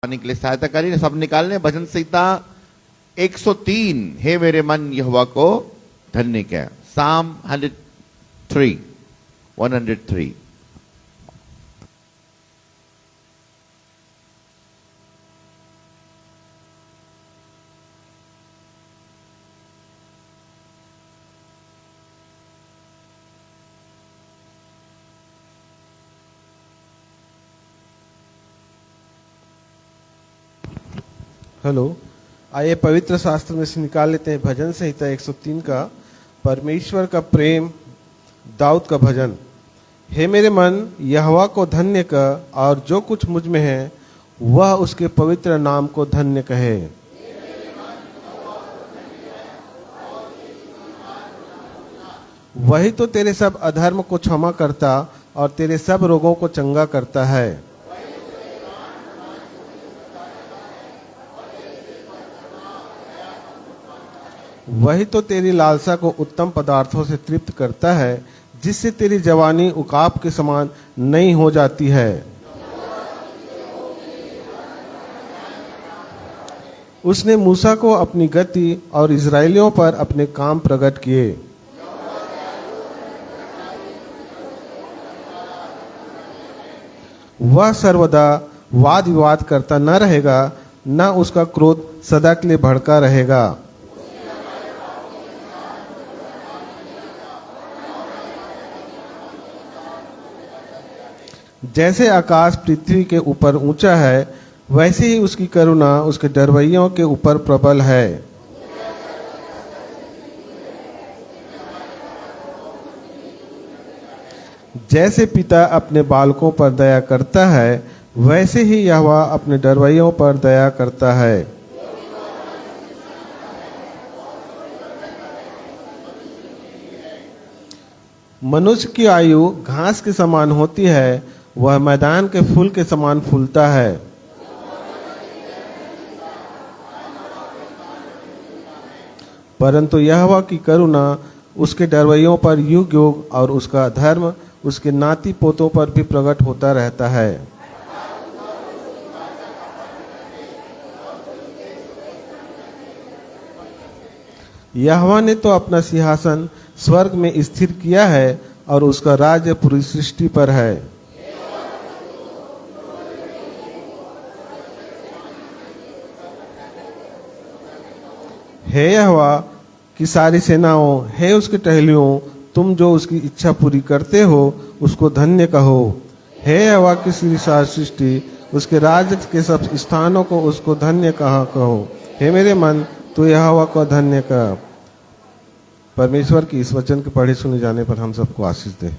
पाने के लिए सहायता करिए। सब निकालने भजन संहिता 103, हे मेरे मन यहोवा को धन्य कह। साम 103। हेलो, आइए पवित्र शास्त्र में से निकाल लेते हैं भजन संहिता 103 का परमेश्वर का प्रेम, दाऊद का भजन। हे मेरे मन यहोवा को धन्य कर, और जो कुछ मुझ में है वह उसके पवित्र नाम को धन्य कहे। वही तो तेरे सब अधर्म को क्षमा करता और तेरे सब रोगों को चंगा करता है। वही तो तेरी लालसा को उत्तम पदार्थों से तृप्त करता है, जिससे तेरी जवानी उकाब के समान नई हो जाती है। उसने मूसा को अपनी गति और इस्राएलियों पर अपने काम प्रकट किए। वह सर्वदा वाद विवाद करता न रहेगा, न उसका क्रोध सदा के लिए भड़का रहेगा। जैसे आकाश पृथ्वी के ऊपर ऊंचा है, वैसे ही उसकी करुणा उसके डरवैयों के ऊपर प्रबल है। जैसे पिता अपने बालकों पर दया करता है, वैसे ही यहोवा अपने डरवैयों पर दया करता है। मनुष्य की आयु घास के समान होती है, वह मैदान के फूल के समान फूलता है। परंतु यहोवा की करुणा उसके डरवैयों पर युग युग, और उसका धर्म उसके नाती पोतों पर भी प्रकट होता रहता है। यहोवा ने तो अपना सिंहासन स्वर्ग में स्थिर किया है, और उसका राज्य पूरी सृष्टि पर है। हे यहोवा की सारी सेनाओं, हे उसके टहलियों, तुम जो उसकी इच्छा पूरी करते हो उसको धन्य कहो। हे यहोवा की सारी सृष्टि, उसके राज्य के सब स्थानों को उसको धन्य कहो। हे मेरे मन तू यहोवा को धन्य कर। परमेश्वर की इस वचन के पढ़े सुने जाने पर हम सबको आशीष दे।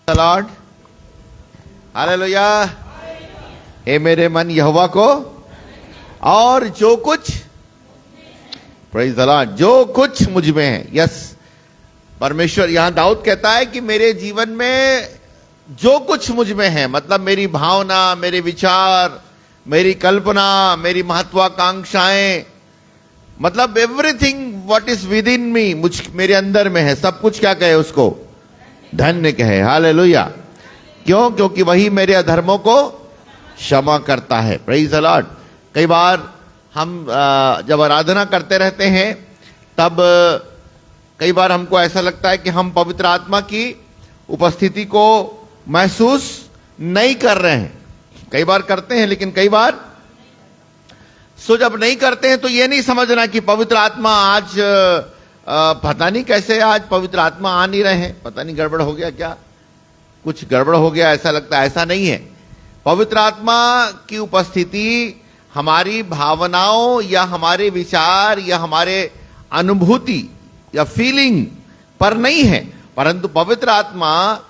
Lord, hallelujah. हे मेरे मन यहोवा को, और जो कुछ, प्रेज द लॉर्ड, जो कुछ मुझ में है। यस, परमेश्वर, यहां दाऊद कहता है कि मेरे जीवन में जो कुछ मुझ में है, मतलब मेरी भावना, मेरे विचार, मेरी कल्पना, मेरी महत्वाकांक्षाएं, मतलब everything what is within me, मेरे अंदर में है, सब कुछ क्या कहे उसको धन्य कहे। हालेलुया। क्यों? क्योंकि वही मेरे अधर्मों को क्षमा करता है। Praise the Lord. कई बार हम जब आराधना करते रहते हैं, तब कई बार हमको ऐसा लगता है कि हम पवित्र आत्मा की उपस्थिति को महसूस नहीं कर रहे हैं। कई बार करते हैं, लेकिन कई बार जब नहीं करते हैं तो ये नहीं समझना कि पवित्र आत्मा आज पता नहीं कैसे आज पवित्र आत्मा आ नहीं रहे हैं, पता नहीं गड़बड़ हो गया क्या, कुछ गड़बड़ हो गया ऐसा लगता है। ऐसा नहीं है। पवित्र आत्मा की उपस्थिति हमारी भावनाओं या हमारे विचार या हमारे अनुभूति या फीलिंग पर नहीं है, परंतु पवित्र आत्मा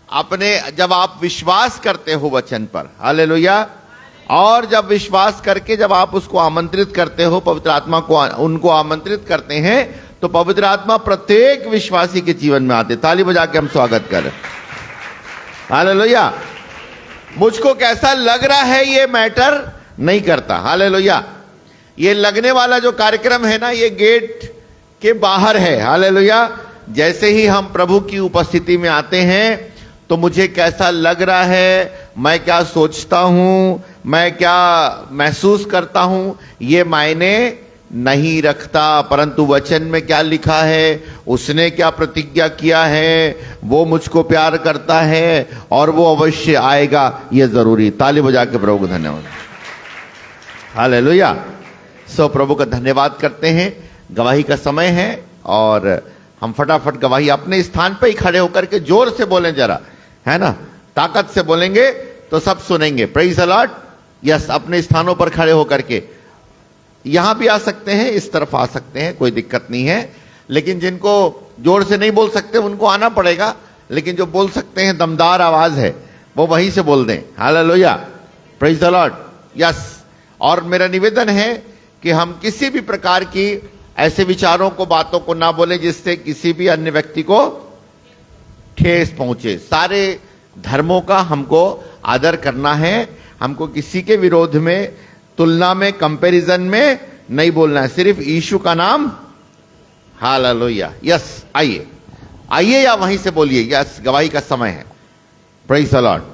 अपने, जब आप विश्वास करते हो वचन पर, हालेलुया, और जब विश्वास करके जब आप उसको आमंत्रित करते हो, पवित्र आत्मा को उनको आमंत्रित करते हैं, तो पवित्र आत्मा प्रत्येक विश्वासी के जीवन में आते। ताली बजा के हम स्वागत करें। हालेलुया। मुझको कैसा लग रहा है ये मैटर नहीं करता। हालेलुया। ये लगने वाला जो कार्यक्रम है ना, ये गेट के बाहर है। हालेलुया। जैसे ही हम प्रभु की उपस्थिति में आते हैं तो मुझे कैसा लग रहा है, मैं क्या सोचता हूं, मैं क्या महसूस करता हूं, ये मायने नहीं रखता। परंतु वचन में क्या लिखा है, उसने क्या प्रतिज्ञा किया है, वो मुझको प्यार करता है और वो अवश्य आएगा, ये जरूरी। ताली बजा के प्रभु को धन्यवाद। हालेलुया। सो प्रभु का धन्यवाद करते हैं। गवाही का समय है और हम फटाफट गवाही अपने स्थान पे ही खड़े होकर के जोर से बोलें जरा, है ना, ताकत से बोलेंगे तो सब सुनेंगे। Praise the Lord. यस, अपने स्थानों पर खड़े होकर के, यहां भी आ सकते हैं, इस तरफ आ सकते हैं, कोई दिक्कत नहीं है। लेकिन जिनको जोर से नहीं बोल सकते उनको आना पड़ेगा, लेकिन जो बोल सकते हैं, दमदार आवाज है, वो वहीं से बोल दें। Hallelujah. Praise the Lord. Yes. और मेरा निवेदन है कि हम किसी भी प्रकार की ऐसे विचारों को, बातों को ना बोले जिससे किसी भी अन्य व्यक्ति को ठेस पहुंचे। सारे धर्मों का हमको आदर करना है, हमको किसी के विरोध में, तुलना में, कंपैरिजन में नहीं बोलना है, सिर्फ यीशु का नाम। हालेलुया। यस। आइए आइए, या वहीं से बोलिए। यस, गवाही का समय है। Praise the Lord.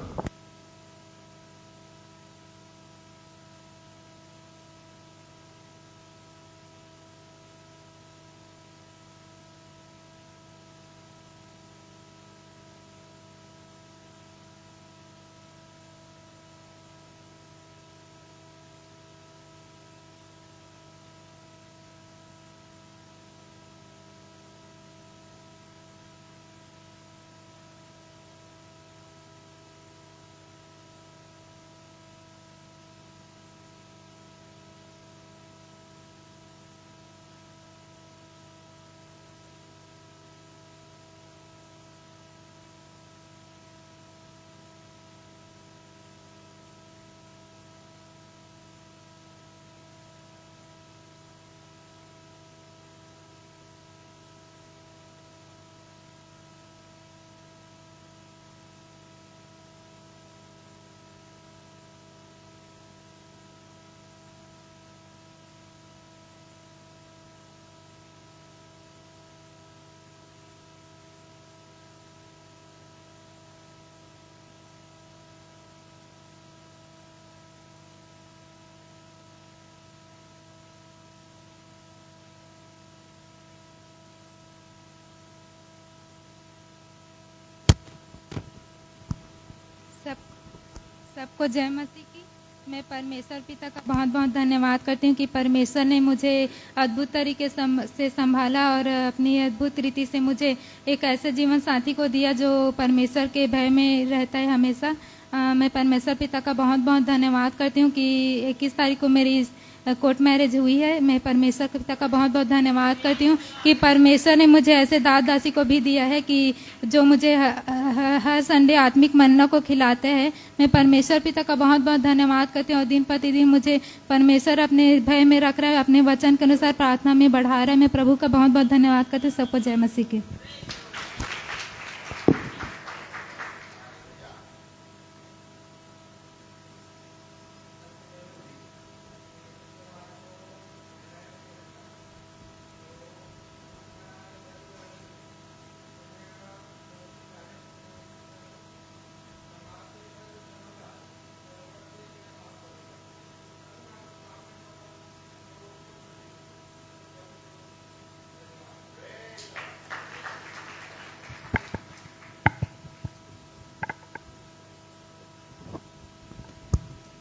सबको जय मसीह की। मैं परमेश्वर पिता का बहुत बहुत धन्यवाद करती हूँ कि परमेश्वर ने मुझे अद्भुत तरीके से संभाला और अपनी अद्भुत रीति से मुझे एक ऐसे जीवन साथी को दिया जो परमेश्वर के भय में रहता है हमेशा। मैं परमेश्वर पिता का बहुत बहुत धन्यवाद करती हूँ कि 21 तारीख को मेरी कोर्ट मैरिज हुई है। मैं परमेश्वर पिता का बहुत बहुत धन्यवाद करती हूँ कि परमेश्वर ने मुझे ऐसे दास दासी को भी दिया है कि जो मुझे हर संडे आत्मिक मन्ना को खिलाते हैं। मैं परमेश्वर पिता का बहुत बहुत धन्यवाद करती हूँ और दिन प्रतिदिन मुझे परमेश्वर अपने भय में रख रहा है, अपने वचन के अनुसार प्रार्थना में बढ़ा रहा है। मैं प्रभु का बहुत बहुत धन्यवाद करती हूँ। सबको जय मसीह की।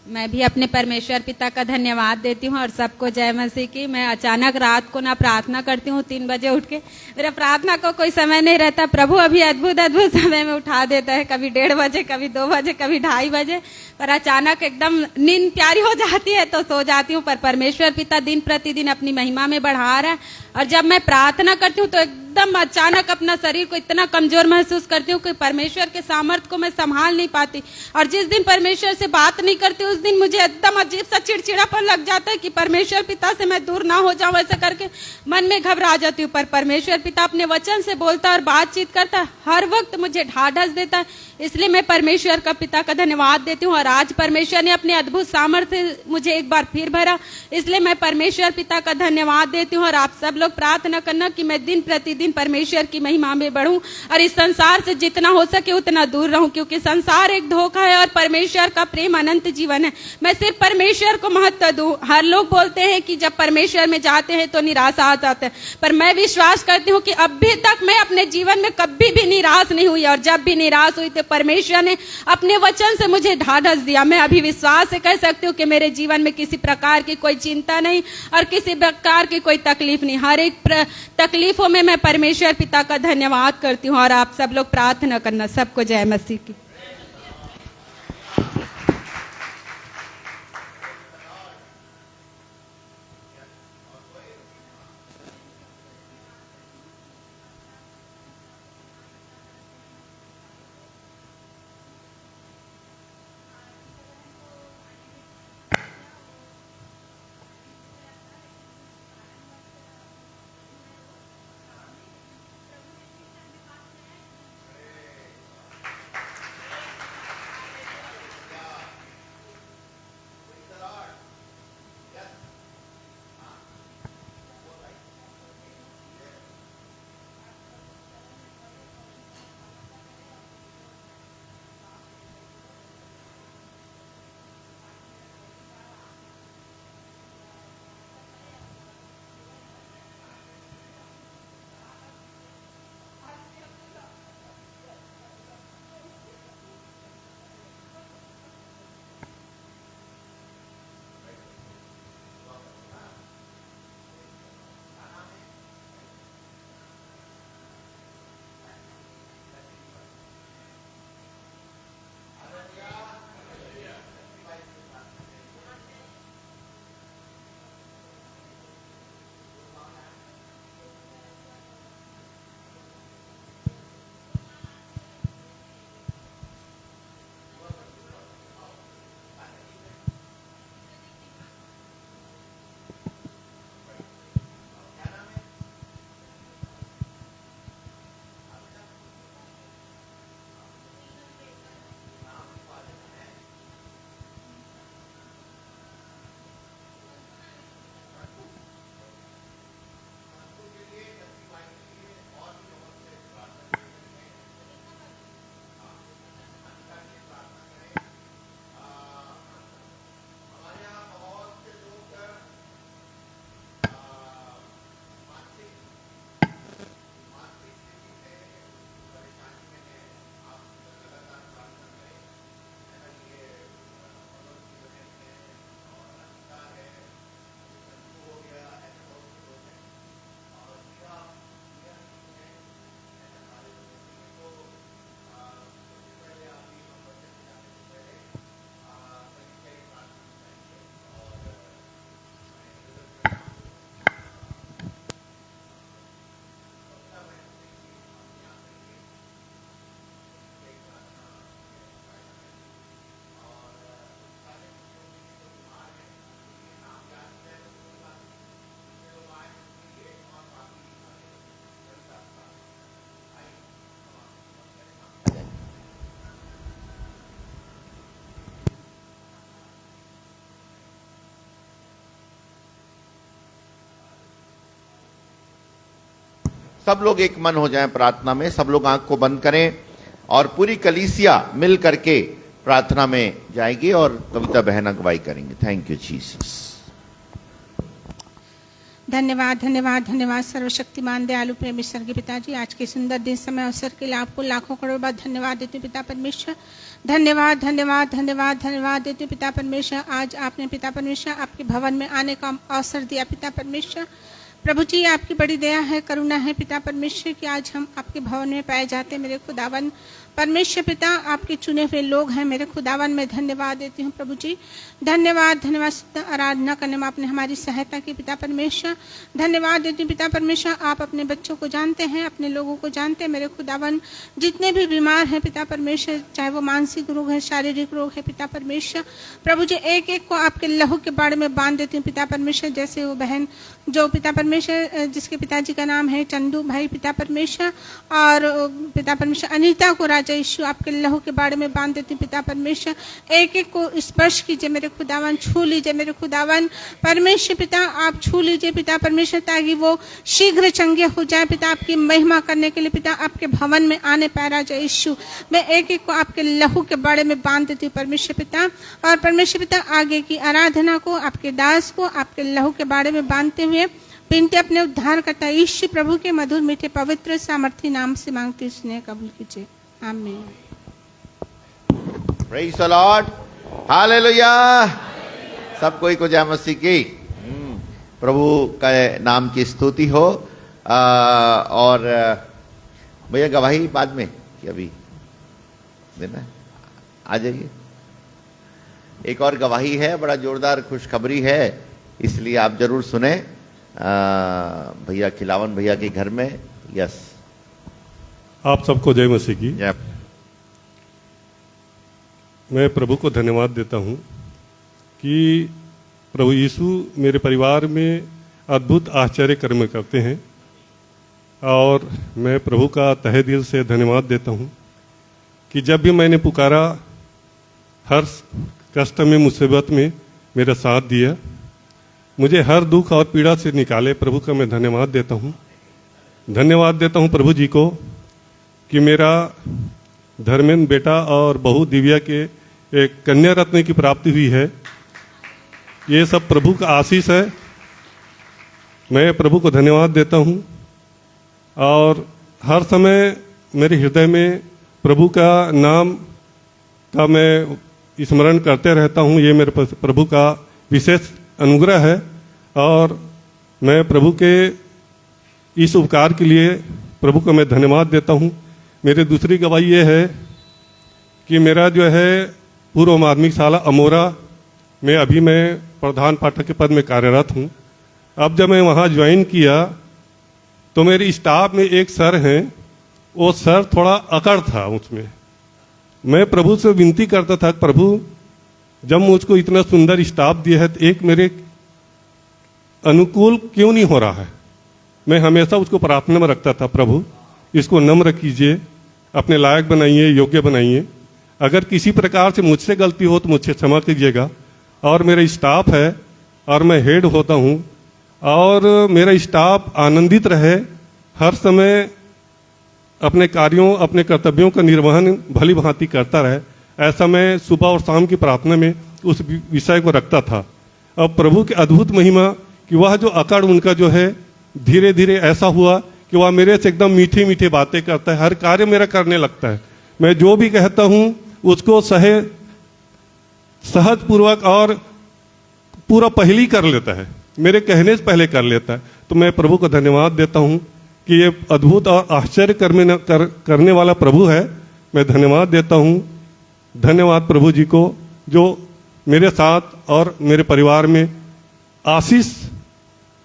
मैं भी अपने परमेश्वर पिता का धन्यवाद देती हूँ और सबको जय मसीह की। मैं अचानक रात को ना प्रार्थना करती हूँ 3 बजे उठ के, मेरा प्रार्थना को कोई समय नहीं रहता। प्रभु अभी अद्भुत अद्भुत समय में उठा देता है, कभी 1:30 बजे, कभी 2 बजे, कभी 2:30 बजे, पर अचानक एकदम नींद प्यारी हो जाती है तो सो जाती हूँ। पर परमेश्वर पिता दिन प्रतिदिन अपनी महिमा में बढ़ा रहा है और जब मैं प्रार्थना करती हूँ तो एकदम अचानक अपना शरीर को इतना कमजोर महसूस करती हूँ कि परमेश्वर के सामर्थ्य को मैं संभाल नहीं पाती। और जिस दिन परमेश्वर से बात नहीं करती उस दिन मुझे एकदम अजीब सा चिड़चिड़ापन लग जाता है कि परमेश्वर पिता से मैं दूर ना हो जाऊं, ऐसे करके मन में घबरा जाती हूँ। पर परमेश्वर पिता अपने वचन से बोलता और बातचीत करता, हर वक्त मुझे ढाढ़स देता है। इसलिए मैं परमेश्वर का पिता का धन्यवाद देती हूँ और आज परमेश्वर ने अपने अद्भुत सामर्थ्य मुझे एक बार फिर भरा, इसलिए मैं परमेश्वर पिता का धन्यवाद देती हूँ। और आप सब लोग प्रार्थना करना कि मैं दिन प्रतिदिन दिन परमेश्वर की महिमा में बढ़ूं और इस संसार से जितना हो सके उतना दूर रहूं, क्योंकि संसार एक धोखा है और परमेश्वर का प्रेम अनंत जीवन है। मैं सिर्फ परमेश्वर को महत्व दूं। हर लोग बोलते हैं कि जब परमेश्वर में जाते हैं तो निराशा आ जाता है, पर मैं विश्वास करती हूँ कि अभी तक मैं अपने जीवन में कभी भी निराश नहीं हुई, और जब भी निराश हुई तो परमेश्वर ने अपने वचन से मुझे ढाढ़स दिया। मैं अभी विश्वास से कह सकती हूँ कि मेरे जीवन में किसी प्रकार की कोई चिंता नहीं और किसी प्रकार की कोई तकलीफ नहीं। हर एक तकलीफों में मैं परमेश्वर पिता का धन्यवाद करती हूँ। और आप सब लोग प्रार्थना करना। सबको जय मसीह की। सब लोग एक मन हो जाएं प्रार्थना में। सब लोग आंख को बंद करें और पूरी कलीसिया मिल करके प्रार्थना में जाएगी और कविता बहन अगुवाई करेंगे। Thank you Jesus. धन्यवाद धन्यवाद धन्यवाद सर्वशक्तिमान दयालु प्रेमी स्वर्गीय पिताजी, आज के सुंदर दिन समय अवसर के लिए आपको लाखों करोड़ बार धन्यवाद देती हूँ पिता परमेश्वर। धन्यवाद धन्यवाद धन्यवाद धन्यवाद देती हूँ पिता परमेश्वर। आज आपने पिता परमेश्वर आपके भवन में आने का अवसर दिया पिता परमेश्वर। प्रभु जी आपकी बड़ी दया है, करुणा है पिता परमेश्वर कि आज हम आपके भवन में पाए जाते हैं। मेरे खुदावन परमेश्वर पिता आपके चुने हुए लोग हैं। मेरे खुदावन में धन्यवाद देती हूँ प्रभु जी। धन्यवाद धन्यवाद आराधना करने में आपने हमारी सहायता की पिता परमेश्वर। धन्यवाद देती हूँ पिता परमेश्वर। आप अपने बच्चों को जानते हैं, अपने लोगों को जानते हैं। मेरे खुदावन जितने भी बीमार हैं पिता परमेश्वर, चाहे वो मानसिक रोग है, शारीरिक रोग है पिता परमेश्वर, प्रभु जी एक एक को आपके लहू के बाड़े में बांध देती हूँ पिता परमेश्वर। जैसे वो बहन जो पिता परमेश्वर जिसके पिताजी का नाम है चंदू भाई पिता परमेश्वर, और पिता परमेश्वर अनीता को राजा राजा यीशु आपके लहू के बारे में बांध देती हूँ पिता परमेश्वर। एक एक को स्पर्श कीजिए मेरे खुदावन, छू लीजिए मेरे खुदावन परमेश्वर पिता, आप छू लीजिए पिता परमेश्वर, ताकि वो शीघ्र चंगे हो जाए पिता, आपकी महिमा करने के लिए पिता आपके भवन में आने पाए राजा यीशु। मैं एक एक को आपके लहू के बारे में बांध देती हूँ परमेश्वर पिता। और परमेश्वर पिता आगे की आराधना को, आपके दास को आपके लहू के बारे में बांधते हुए बिनते अपने उद्धार करता यीशु प्रभु के मधुर मीठे पवित्र सामर्थी नाम से मांगते सुने कबूल कीजिए, आमीन। Praise the Lord, hallelujah. सब कोई को जय मसीह की। प्रभु का नाम की स्तुति हो। और भैया गवाही बाद में कि अभी देना है? आ जाइए। एक और गवाही है, बड़ा जोरदार खुशखबरी है, इसलिए आप जरूर सुने। भैया खिलावन भैया के घर में। यस, आप सबको जय मसीह की। यप। मैं प्रभु को धन्यवाद देता हूं कि प्रभु यीशु मेरे परिवार में अद्भुत आश्चर्य कर्म करते हैं, और मैं प्रभु का तहे दिल से धन्यवाद देता हूं कि जब भी मैंने पुकारा, हर कष्ट में मुसीबत में मेरा साथ दिया, मुझे हर दुख और पीड़ा से निकाले। प्रभु का मैं धन्यवाद देता हूं। धन्यवाद देता हूं प्रभु जी को कि मेरा धर्मेंद्र बेटा और बहू दिव्या के एक कन्या रत्न की प्राप्ति हुई है। ये सब प्रभु का आशीष है। मैं प्रभु को धन्यवाद देता हूं, और हर समय मेरे हृदय में प्रभु का नाम का मैं स्मरण करते रहता हूं। ये मेरे प्रभु का विशेष अनुग्रह है, और मैं प्रभु के इस उपकार के लिए प्रभु को मैं धन्यवाद देता हूं। मेरी दूसरी गवाही ये है कि मेरा जो है पूर्व माध्यमिक शाला अमोरा में अभी मैं प्रधान पाठक के पद में कार्यरत हूं। अब जब मैं वहां ज्वाइन किया तो मेरे स्टाफ में एक सर हैं, वो सर थोड़ा अकड़ था उसमें। मैं प्रभु से विनती करता था, प्रभु जब मुझको इतना सुंदर स्टाफ दिया है तो एक मेरे अनुकूल क्यों नहीं हो रहा है। मैं हमेशा उसको प्रार्थना में रखता था, प्रभु इसको नम्र कीजिए, अपने लायक बनाइए, योग्य बनाइए। अगर किसी प्रकार से मुझसे गलती हो तो मुझसे क्षमा कीजिएगा। और मेरा स्टाफ है और मैं हेड होता हूँ, और मेरा स्टाफ आनंदित रहे, हर समय अपने कार्यों, अपने कर्तव्यों का निर्वहन भली भांति करता रहे। ऐसा मैं सुबह और शाम की प्रार्थना में उस विषय को रखता था। अब प्रभु की अद्भुत महिमा कि वह जो अकड़ उनका जो है धीरे धीरे ऐसा हुआ कि वह मेरे से एकदम मीठी मीठी बातें करता है, हर कार्य मेरा करने लगता है। मैं जो भी कहता हूँ उसको सहज पूर्वक और पूरा पहले ही कर लेता है, मेरे कहने से पहले कर लेता है। तो मैं प्रभु को धन्यवाद देता हूँ कि ये अद्भुत और आश्चर्य करने वाला प्रभु है। मैं धन्यवाद देता हूँ। धन्यवाद प्रभु जी को जो मेरे साथ और मेरे परिवार में आशीष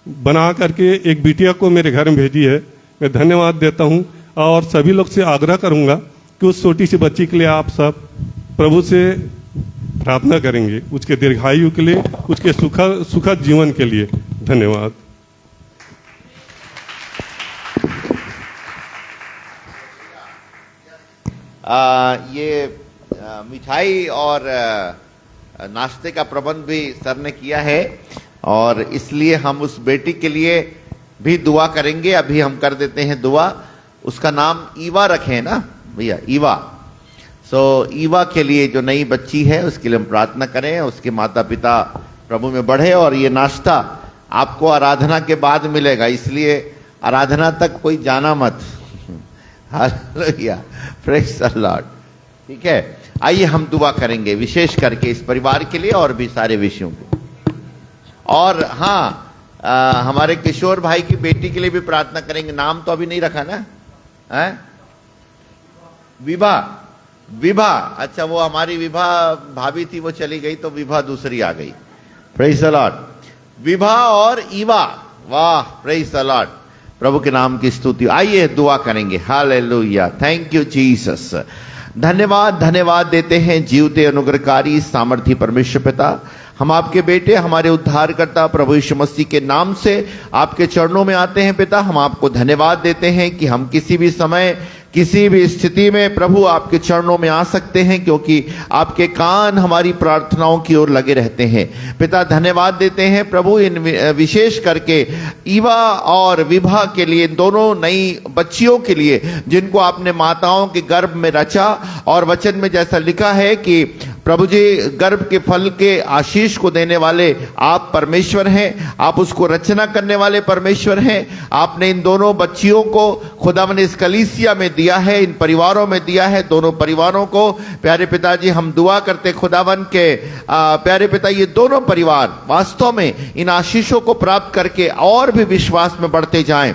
बना करके एक बिटिया को मेरे घर में भेजी है। मैं धन्यवाद देता हूँ, और सभी लोग से आग्रह करूँगा कि उस छोटी सी बच्ची के लिए आप सब प्रभु से प्रार्थना करेंगे, उसके दीर्घायु के लिए, उसके सुखद जीवन के लिए। धन्यवाद। ये मिठाई और नाश्ते का प्रबंध भी सर ने किया है, और इसलिए हम उस बेटी के लिए भी दुआ करेंगे। अभी हम कर देते हैं दुआ। उसका नाम ईवा रखें ना भैया, ईवा। ईवा के लिए जो नई बच्ची है उसके लिए हम प्रार्थना करें, उसके माता पिता प्रभु में बढ़े। और ये नाश्ता आपको आराधना के बाद मिलेगा, इसलिए आराधना तक कोई जाना मत। Hallelujah, praise the Lord. ठीक है, आइए हम दुआ करेंगे विशेष करके इस परिवार के लिए और भी सारे विषयों के। और हाँ, हमारे किशोर भाई की बेटी के लिए भी प्रार्थना करेंगे। नाम तो अभी नहीं रखा ना, है विभा। विभा, अच्छा वो हमारी विभा भाभी थी, वो चली गई तो विभा दूसरी आ गई। Praise the Lord. विभा और ईवा, वाह, प्रेज द लॉर्ड। प्रभु के नाम की स्तुति। आइए दुआ करेंगे। Hallelujah, thank you Jesus. धन्यवाद, धन्यवाद देते हैं जीवते अनुग्रहकारी सामर्थी परमेश्वर पिता। हम आपके बेटे, हमारे उद्धारकर्ता प्रभु यीशु मसीह के नाम से आपके चरणों में आते हैं पिता। हम आपको धन्यवाद देते हैं कि हम किसी भी समय किसी भी स्थिति में प्रभु आपके चरणों में आ सकते हैं, क्योंकि आपके कान हमारी प्रार्थनाओं की ओर लगे रहते हैं। पिता धन्यवाद देते हैं प्रभु इन विशेष करके ईवा और विभा के लिए, इन दोनों नई बच्चियों के लिए जिनको आपने माताओं के गर्भ में रचा। और वचन में जैसा लिखा है कि प्रभु जी गर्भ के फल के आशीष को देने वाले आप परमेश्वर हैं, आप उसको रचना करने वाले परमेश्वर हैं। आपने इन दोनों बच्चियों को खुदावन इस कलीसिया में दिया है, इन परिवारों में दिया है, दोनों परिवारों को। प्यारे पिताजी हम दुआ करते खुदावन के प्यारे पिता ये दोनों परिवार वास्तव में इन आशीषों को प्राप्त करके और भी विश्वास में बढ़ते जाएं।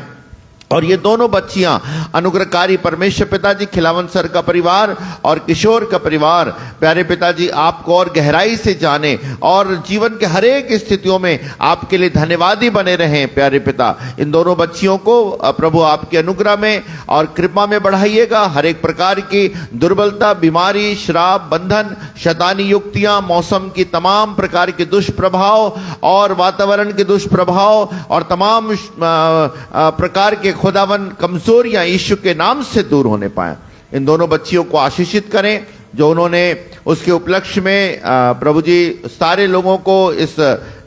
और ये दोनों बच्चियां अनुग्रहकारी परमेश्वर पिताजी, खिलावन सर का परिवार और किशोर का परिवार, प्यारे पिताजी आपको और गहराई से जाने और जीवन के हर एक स्थितियों में आपके लिए धन्यवादी बने रहें। प्यारे पिता इन दोनों बच्चियों को प्रभु आपके अनुग्रह में और कृपा में बढ़ाइएगा। हर एक प्रकार की दुर्बलता, बीमारी, श्राप, बंधन, शैतानी युक्तियां, मौसम की तमाम प्रकार के दुष्प्रभाव और वातावरण के दुष्प्रभाव और तमाम प्रकार के खुदावन कमजोरियां यीशु के नाम से दूर होने पाए। इन दोनों बच्चियों को आशीषित करें जो उन्होंने उसके उपलक्ष्य में प्रभु जी सारे लोगों को इस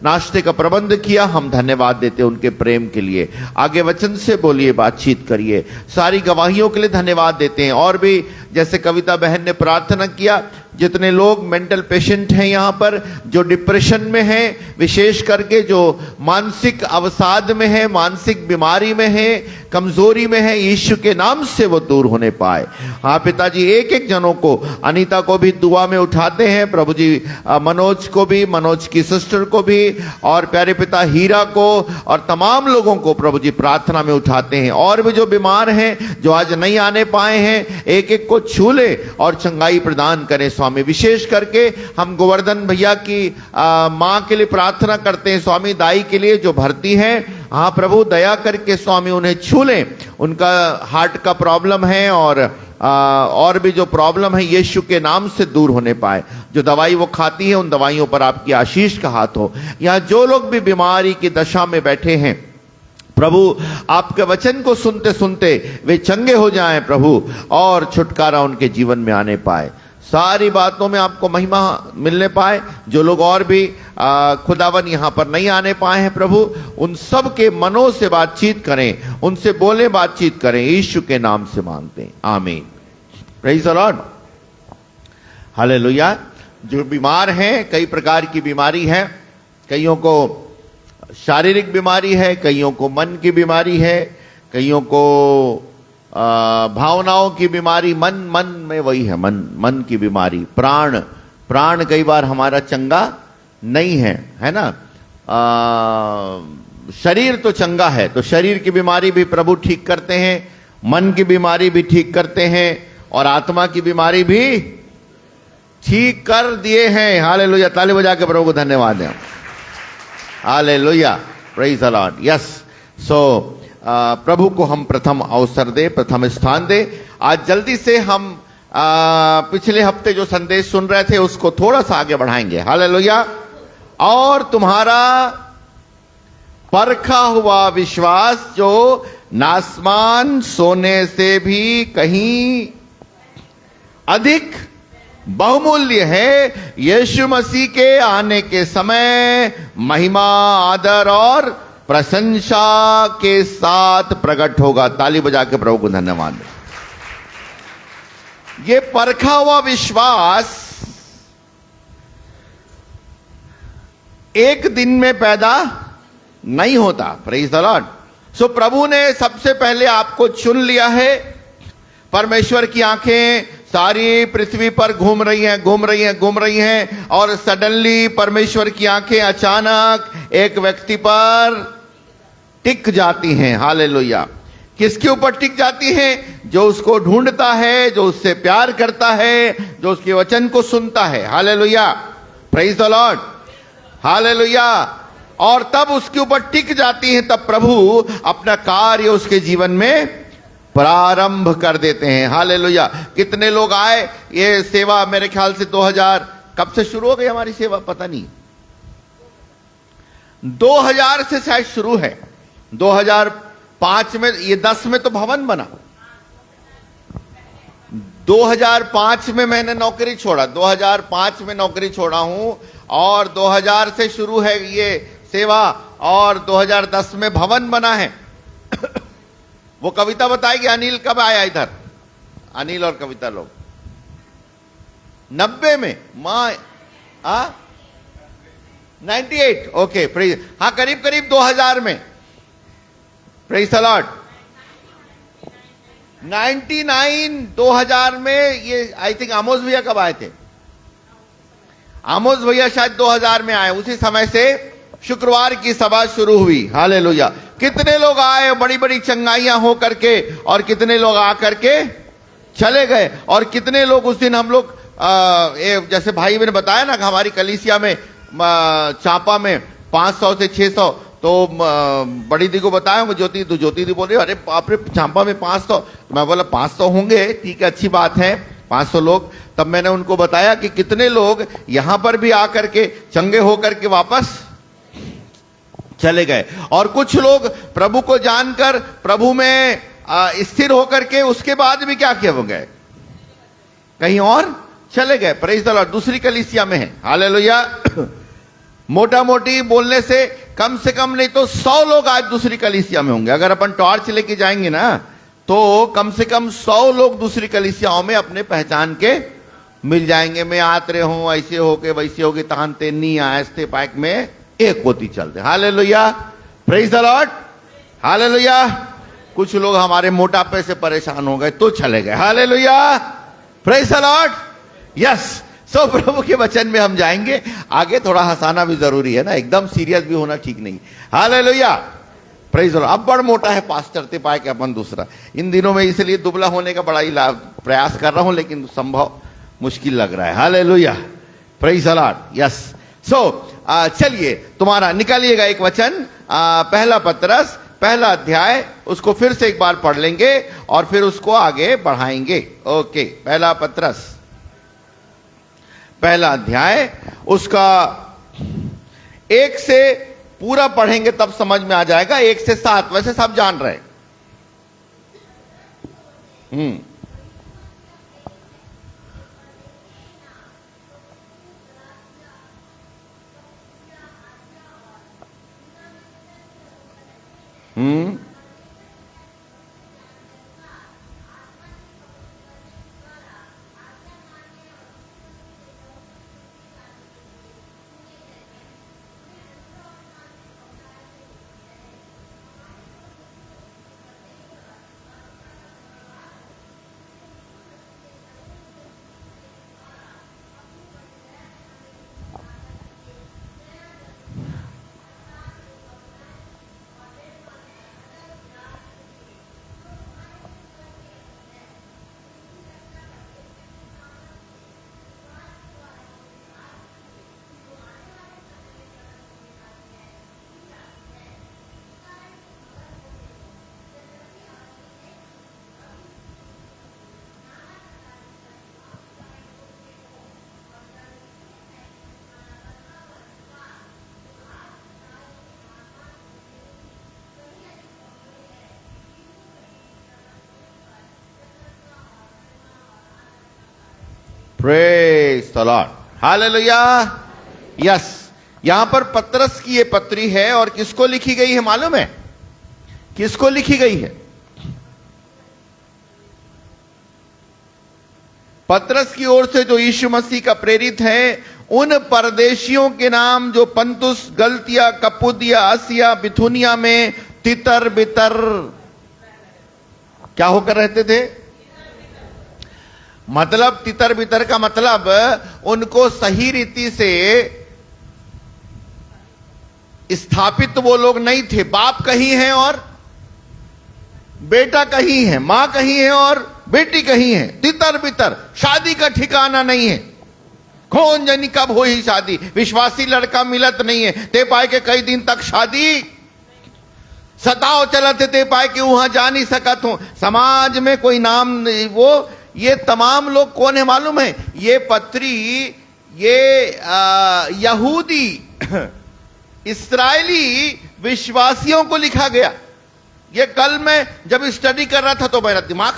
नाश्ते का प्रबंध किया। हम धन्यवाद देते हैं उनके प्रेम के लिए। आगे वचन से बोलिए, बातचीत करिए। सारी गवाहियों के लिए धन्यवाद देते हैं। और भी जैसे कविता बहन ने प्रार्थना किया, जितने लोग मेंटल पेशेंट हैं यहाँ पर, जो डिप्रेशन में हैं, विशेष करके जो मानसिक अवसाद में है, मानसिक बीमारी में है, कमजोरी में है, यीशु के नाम से वो दूर होने पाए। हाँ पिताजी एक एक जनों को, अनीता को भी दुआ में उठाते हैं प्रभु जी, मनोज को भी, मनोज की सिस्टर को भी, और प्यारे पिता हीरा को और तमाम लोगों को प्रभु जी प्रार्थना में उठाते हैं। और भी जो बीमार हैं, जो आज नहीं आने पाए हैं, एक एक को छू ले और चंगाई प्रदान करें स्वामी। विशेष करके हम गोवर्धन भैया की माँ के लिए प्रार्थना करते हैं स्वामी, दाई के लिए जो भर्ती है। हाँ प्रभु दया करके स्वामी उन्हें छू लें। उनका हार्ट का प्रॉब्लम है और भी जो प्रॉब्लम है यीशु के नाम से दूर होने पाए। जो दवाई वो खाती है उन दवाइयों पर आपकी आशीष का हाथ हो। यहाँ जो लोग भी बीमारी की दशा में बैठे हैं प्रभु, आपके वचन को सुनते सुनते वे चंगे हो जाएं प्रभु, और छुटकारा उनके जीवन में आने पाए। सारी बातों में आपको महिमा मिलने पाए। जो लोग और भी खुदावन यहाँ पर नहीं आने पाए हैं प्रभु, उन सब के मनों से बातचीत करें, उनसे बोले, बातचीत करें। यीशु के नाम से मांगते हैं, आमीन। Praise the Lord, hallelujah. जो बीमार हैं, कई प्रकार की बीमारी है, कईयों को शारीरिक बीमारी है, कईयों को मन की बीमारी है, कईयों को भावनाओं की बीमारी, मन में वही है, मन की बीमारी, प्राण कई बार हमारा चंगा नहीं है ना। शरीर तो चंगा है, तो शरीर की बीमारी भी प्रभु ठीक करते हैं, मन की बीमारी भी ठीक करते हैं, और आत्मा की बीमारी भी ठीक कर दिए हैं। हालेलुया, ताली बजा के प्रभु को धन्यवाद दें। Hallelujah, praise the Lord. Yes, सो प्रभु को हम प्रथम अवसर दे, प्रथम स्थान दे। आज जल्दी से हम पिछले हफ्ते जो संदेश सुन रहे थे उसको थोड़ा सा आगे बढ़ाएंगे। हालेलुया। और तुम्हारा परखा हुआ विश्वास जो नासमान सोने से भी कहीं अधिक बहुमूल्य है, यीशु मसीह के आने के समय महिमा, आदर और प्रशंसा के साथ प्रकट होगा। ताली बजा के प्रभु को धन्यवाद। ये परखा हुआ विश्वास एक दिन में पैदा नहीं होता। Praise the lord. सो प्रभु ने सबसे पहले आपको चुन लिया है। परमेश्वर की आंखें सारी पृथ्वी पर घूम रही हैं, और सडनली परमेश्वर की आंखें अचानक एक व्यक्ति पर टिक जाती हैं। हालेलुया। किसके ऊपर टिक जाती हैं? जो उसको ढूंढता है, जो उससे प्यार करता है, जो उसके वचन को सुनता है। Hallelujah, praise the Lord, hallelujah. और तब उसके ऊपर टिक जाती हैं, तब प्रभु अपना कार्य उसके जीवन में प्रारंभ कर देते हैं। हालेलुया। कितने लोग आए, ये सेवा मेरे ख्याल से 2000 कब से शुरू हो गई हमारी सेवा, पता नहीं, 2000 से शायद शुरू है। 2005 में, ये 10 में तो भवन बना, 2005 में मैंने नौकरी छोड़ा, 2005 में नौकरी छोड़ा हूं और 2000 से शुरू है ये सेवा और 2010 में भवन बना है। वो कविता बताएगी। अनिल कब आया इधर? अनिल और कविता लोग 90 में, माँ 98, ओके प्रेज, हाँ करीब करीब 2000 में। Praise the Lord. 99 2000 में ये आई थिंक आमोस भैया कब आए थे? आमोस भैया शायद 2000 में आए। उसी समय से शुक्रवार की सभा शुरू हुई। हालेलुया। कितने लोग आए बड़ी बड़ी चंगाइयां हो करके, और कितने लोग आ करके चले गए। और कितने लोग उस दिन हम लोग जैसे भाई ने बताया ना कि हमारी कलीसिया में चांपा में 500 से 600, तो बड़ी दी को बताया, ज्योति दी बोल रही अरे बाप रे चांपा में 500। तो मैं बोला 500 होंगे, ठीक है अच्छी बात है 500 लोग। तब मैंने उनको बताया कि कितने लोग यहां पर भी आकर के चंगे होकर के वापस चले गए, और कुछ लोग प्रभु को जानकर प्रभु में स्थिर होकर के उसके बाद भी क्या किए, हो गए कहीं और चले गए। Praise the Lord. दूसरी कलीसिया में है। हालेलुया। मोटा मोटी बोलने से कम नहीं तो 100 लोग आज दूसरी कलीसिया में होंगे। अगर अपन टॉर्च लेके जाएंगे ना तो कम से कम 100 लोग दूसरी कलीसियाओं में अपने पहचान के मिल जाएंगे। मैं आते हूं ऐसे होके वैसे होके तानते नहीं आयस्ते पैक में एक होती चलते। Hallelujah. Praise the Lord. Hallelujah. कुछ लोग हमारे मोटापे से परेशान हो गए तो चले गए। Hallelujah. Praise the Lord. Yes. सो प्रभु के वचन में हम जाएंगे आगे। थोड़ा हंसाना भी जरूरी है ना, एकदम सीरियस भी होना ठीक नहीं। हालेलुया। Praise the Lord. अब बड़ मोटा है पास्टर ते पाए के अपन दूसरा। इन दिनों में इसलिए दुबला होने का बड़ा ही प्रयास कर रहा हूं, लेकिन संभव मुश्किल लग रहा है। Hallelujah. Praise the Lord. Yes. सो चलिए तुम्हारा निकालिएगा एक वचन, पहला पतरस पहला अध्याय, उसको फिर से एक बार पढ़ लेंगे और फिर उसको आगे बढ़ाएंगे। ओके। पहला पतरस पहला अध्याय, उसका 1 से पूरा पढ़ेंगे तब समझ में आ जाएगा। 1 से 7 वैसे सब जान रहे। Praise the Lord. Hallelujah. Yes. यहां पर पतरस की ये पत्री है और किसको लिखी गई है मालूम है? किसको लिखी गई है? पतरस की ओर से जो यीशु मसीह का प्रेरित है, उन परदेशियों के नाम जो पंतुस, गलतिया, कपुदिया, आसिया, बिथुनिया में तितर बितर क्या होकर रहते थे। मतलब तितर बितर का मतलब उनको सही रीति से स्थापित वो लोग नहीं थे। बाप कहीं है और बेटा कहीं है, मां कहीं है और बेटी कहीं है। तितर बितर, शादी का ठिकाना नहीं है। कौन जानी कब हो ही शादी, विश्वासी लड़का मिलत नहीं है। ते पाए के कई दिन तक शादी सताओ चलते ते पाए के वहां जा नहीं सकत हूं। समाज में कोई नाम नहीं। वो ये तमाम लोग कौन है मालूम है? ये पत्री ये यहूदी इस्राएली विश्वासियों को लिखा गया। ये कल मैं जब स्टडी कर रहा था तो मेरा दिमाग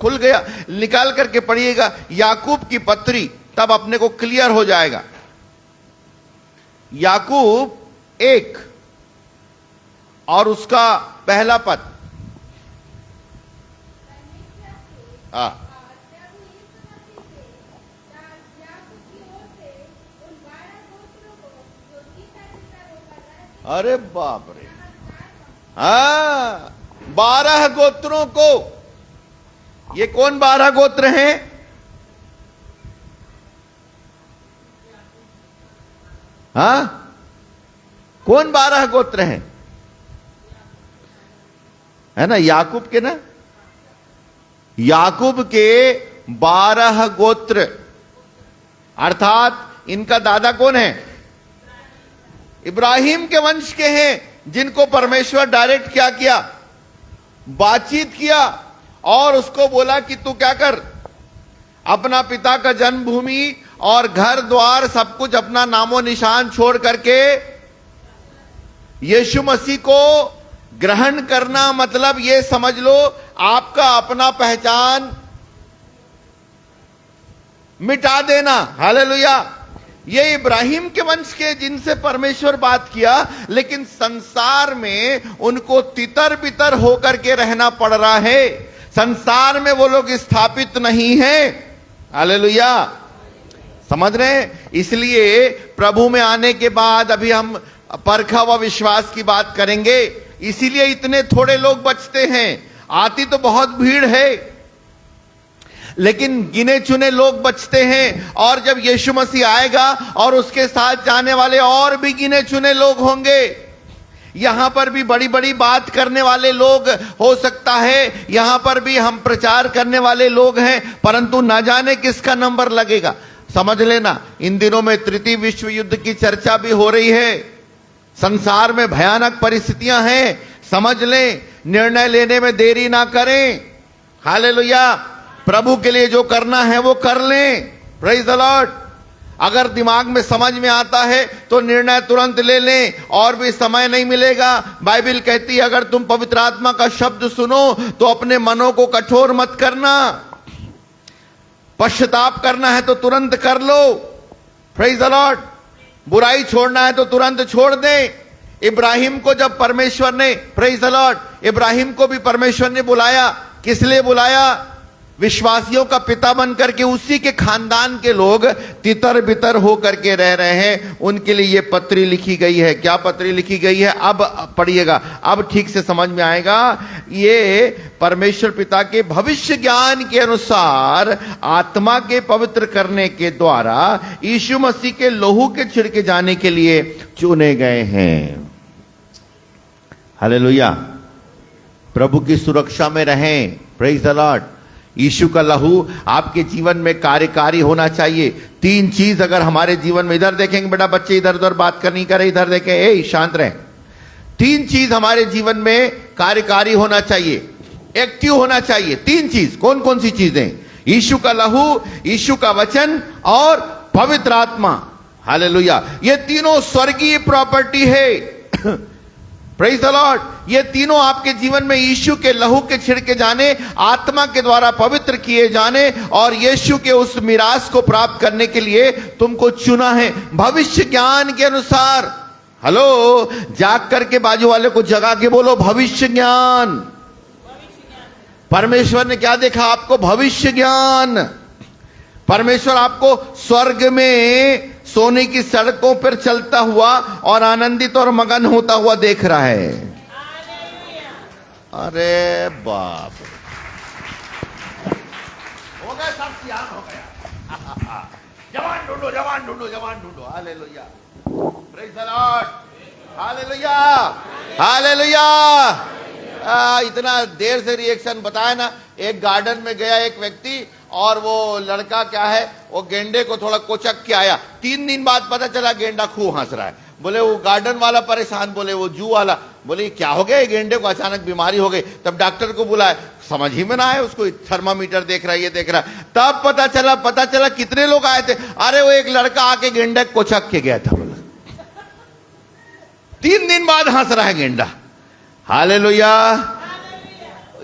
खुल गया। निकाल करके पढ़िएगा याकूब की पत्री, तब अपने को क्लियर हो जाएगा। याकूब 1 और उसका पहला पद। अरे बाप रे, 12 गोत्रों को। ये कौन 12 गोत्र हैं? कौन 12 गोत्र हैं? है ना, याकूब के ना, याकूब के 12 गोत्र, अर्थात इनका दादा कौन है? इब्राहिम के वंश के हैं, जिनको परमेश्वर डायरेक्ट क्या किया? बातचीत किया और उसको बोला कि तू क्या कर, अपना पिता का जन्मभूमि और घर द्वार सब कुछ, अपना नामो निशान छोड़ करके यीशु मसीह को ग्रहण करना। मतलब ये समझ लो आपका अपना पहचान मिटा देना। हालेलुया। ये इब्राहिम के वंश के जिनसे परमेश्वर बात किया, लेकिन संसार में उनको तितर बितर होकर के रहना पड़ रहा है। संसार में वो लोग स्थापित नहीं हैं। हालेलुया, समझ रहे हैं? इसलिए प्रभु में आने के बाद अभी हम परखा व विश्वास की बात करेंगे। इसीलिए इतने थोड़े लोग बचते हैं। आती तो बहुत भीड़ है, लेकिन गिने चुने लोग बचते हैं। और जब यीशु मसीह आएगा और उसके साथ जाने वाले और भी गिने चुने लोग होंगे। यहां पर भी बड़ी बड़ी बात करने वाले लोग हो सकता है, यहां पर भी हम प्रचार करने वाले लोग हैं, परंतु ना जाने किसका नंबर लगेगा। समझ लेना, इन दिनों में तृतीय विश्व युद्ध की चर्चा भी हो रही है। संसार में भयानक परिस्थितियां हैं। समझ लें, निर्णय लेने में देरी ना करें। हालेलुया। प्रभु के लिए जो करना है वो कर लें। Praise the Lord. अगर दिमाग में समझ में आता है तो निर्णय तुरंत ले लें, और भी समय नहीं मिलेगा। बाइबल कहती है अगर तुम पवित्र आत्मा का शब्द सुनो तो अपने मनों को कठोर मत करना। पश्चाताप करना है तो तुरंत कर लो। Praise the Lord. बुराई छोड़ना है तो तुरंत छोड़ दें। इब्राहिम को जब परमेश्वर ने, प्रेज द लॉर्ड, इब्राहिम को भी परमेश्वर ने बुलाया। किस लिए बुलाया? विश्वासियों का पिता बन करके उसी के खानदान के लोग तितर बितर हो करके रह रहे हैं, उनके लिए ये पत्री लिखी गई है। क्या पत्री लिखी गई है? अब पढ़िएगा, अब ठीक से समझ में आएगा। ये परमेश्वर पिता के भविष्य ज्ञान के अनुसार आत्मा के पवित्र करने के द्वारा यीशु मसीह के लहू के छिड़के जाने के लिए चुने गए हैं। हालेलुया। प्रभु की सुरक्षा में रहें। Praise the Lord. यीशु का लहू आपके जीवन में कार्यकारी होना चाहिए। 3 चीज अगर हमारे जीवन में, इधर देखेंगे बेटा, बच्चे इधर उधर बात करनी करे, इधर देखें, ए शांत रहे। 3 चीज हमारे जीवन में कार्यकारी होना चाहिए, एक्टिव होना चाहिए। 3 चीज। कौन कौन सी चीजें? यीशु का लहू, यीशु का वचन और पवित्र आत्मा। हालेलुया। ये तीनों स्वर्गीय प्रॉपर्टी है। Praise the Lord. ये तीनों आपके जीवन में यीशु के लहू के छिड़के जाने, आत्मा के द्वारा पवित्र किए जाने और यीशु के उस मिरास को प्राप्त करने के लिए तुमको चुना है भविष्य ज्ञान के अनुसार। हेलो, जाग करके बाजू वाले को जगा के बोलो भविष्य ज्ञान। परमेश्वर ने क्या देखा आपको? भविष्य ज्ञान। परमेश्वर आपको स्वर्ग में सोने की सड़कों पर चलता हुआ और आनंदित और मगन होता हुआ देख रहा है। अरे बाप, हो गया, सब सियान हो गया। जवान ढूंढो, जवान ढूंढो, जवान ढूंढो। Hallelujah. Praise the Lord. Hallelujah, hallelujah. इतना देर से रिएक्शन बताया ना। एक गार्डन में गया एक व्यक्ति, और वो लड़का क्या है, वो गेंडे को थोड़ा कोचक के आया। 3 दिन बाद पता चला गेंडा खूब हंस रहा है। बोले वो गार्डन वाला परेशान, बोले वो जू वाला, बोले क्या हो गया, गेंडे को अचानक बीमारी हो गई। तब डॉक्टर को बुलाया, समझ ही में ना आए उसको, थर्मामीटर देख रहा है, ये देख रहा है। तब पता चला कितने लोग आए थे। अरे वो एक लड़का आके गेंडे को कोचक के गया था। बोला 3 दिन बाद हंस रहा है गेंडा। हालेलुया,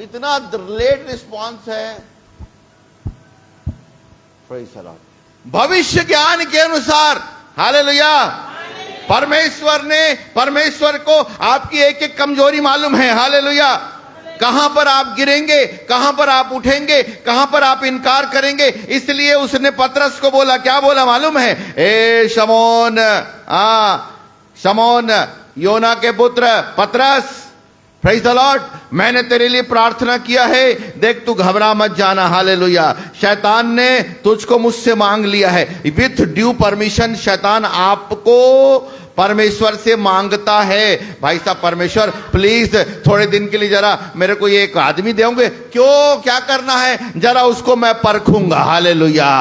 इतना लेट रिस्पॉन्स है। Praise the Lord. भविष्य ज्ञान के अनुसार, हालेलुया, परमेश्वर को आपकी एक एक कमजोरी मालूम है। हालेलुया, कहां पर आप गिरेंगे, कहां पर आप उठेंगे, कहां पर आप इनकार करेंगे। इसलिए उसने पतरस को बोला, क्या बोला मालूम है? ए शमौन, शमौन योना के पुत्र पतरस, प्रेज़ द लॉर्ड, मैंने तेरे लिए प्रार्थना किया है, देख तू घबरा मत जाना। हालेलुया, शैतान ने तुझको मुझसे मांग लिया है। विथ ड्यू परमिशन शैतान आपको परमेश्वर से मांगता है। भाई साहब, परमेश्वर प्लीज थोड़े दिन के लिए जरा मेरे को ये एक आदमी दोगे? क्यों, क्या करना है? जरा उसको मैं परखूंगा। हालेलुया,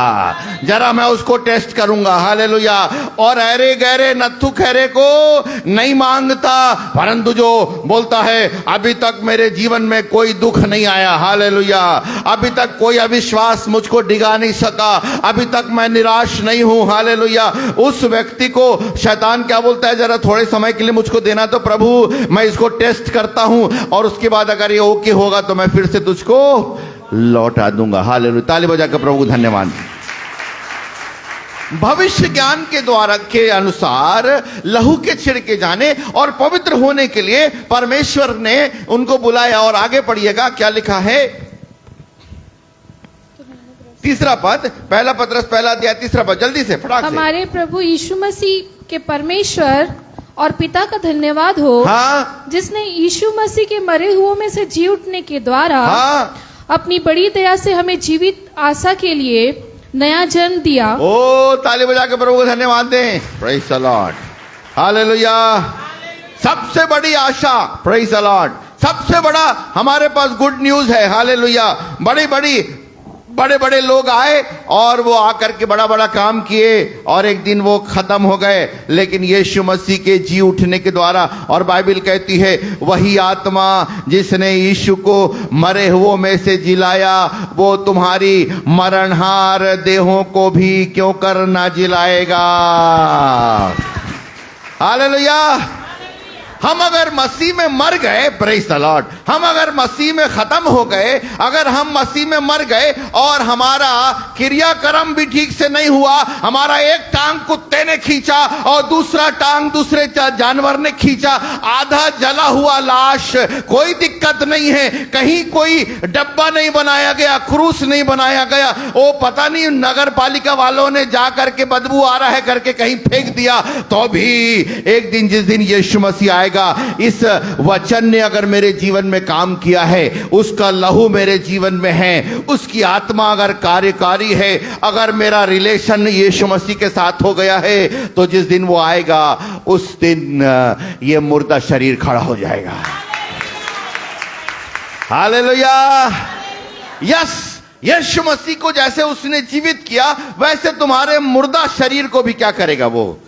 जरा मैं उसको टेस्ट करूंगा। हालेलुया। और अरे गहरे नत्थु खैरे को नहीं मांगता, परंतु जो बोलता है अभी तक मेरे जीवन में कोई दुख नहीं आया, हालेलुया, अभी तक कोई अविश्वास मुझको डिगा नहीं सका, अभी तक मैं निराश नहीं हूं, हालेलुया, उस व्यक्ति को शैतान क्या बोलता है? जरा थोड़े समय के लिए मुझको देना तो प्रभु, मैं इसको टेस्ट करता हूं और उसके बाद अगर ये ओके होगा तो मैं फिर से तुझको लौटा दूंगा। हालेलुया, ताली बजाकर प्रभु को धन्यवाद। भविष्य ज्ञान के द्वारा के अनुसार लहू के छिड़के जाने और पवित्र होने के लिए परमेश्वर ने उनको बुलाया। और आगे पढ़िएगा क्या लिखा है, तीसरा पद, पहला पतरस पहला अध्याय तीसरा पद, जल्दी से फटाक से। हमारे प्रभु यीशु मसीह के परमेश्वर और पिता का धन्यवाद हो, हाँ, जिसने यीशु मसीह के मरे हुओं में से जी उठने के द्वारा, हाँ, अपनी बड़ी दया से हमें जीवित आशा के लिए नया जन्म दिया। ओ ताली बजा के प्रभु को धन्यवाद दें। Praise the Lord, hallelujah. सबसे बड़ी आशा, प्रेज़ द लॉर्ड, सबसे बड़ा हमारे पास गुड न्यूज है। हालेलुया। बड़े बड़े लोग आए और वो आकर के बड़ा बड़ा काम किए और एक दिन वो खत्म हो गए, लेकिन यीशु मसीह के जी उठने के द्वारा, और बाइबल कहती है वही आत्मा जिसने यीशु को मरे हुओं में से जिलाया, वो तुम्हारी मरणहार देहों को भी क्यों कर ना जिलाएगा। हालेलुया। हम अगर मसीह में मर गए, प्रेज़ द लॉर्ड, हम अगर मसीह में खत्म हो गए, अगर हम मसीह में मर गए और हमारा क्रियाक्रम भी ठीक से नहीं हुआ, हमारा एक टांग कुत्ते ने खींचा और दूसरा टांग दूसरे जानवर ने खींचा, आधा जला हुआ लाश, कोई दिक्कत नहीं है, कहीं कोई डब्बा नहीं बनाया गया, क्रूस नहीं बनाया गया, वो पता नहीं नगर पालिका वालों ने जा करके बदबू आ रहा है करके कहीं फेंक दिया, तो भी एक दिन जिस दिन यीशु मसीह आएगा, इस वचन ने अगर मेरे जीवन में काम किया है, उसका लहू मेरे जीवन में है, उसकी आत्मा अगर कार्यकारी है, अगर मेरा रिलेशन यीशु मसीह के साथ हो गया है, तो जिस दिन वो आएगा उस दिन ये मुर्दा शरीर खड़ा हो जाएगा। हालेलुया। यस, यीशु मसीह को जैसे उसने जीवित किया, वैसे तुम्हारे मुर्दा शरीर को भी क्या करेगा? वो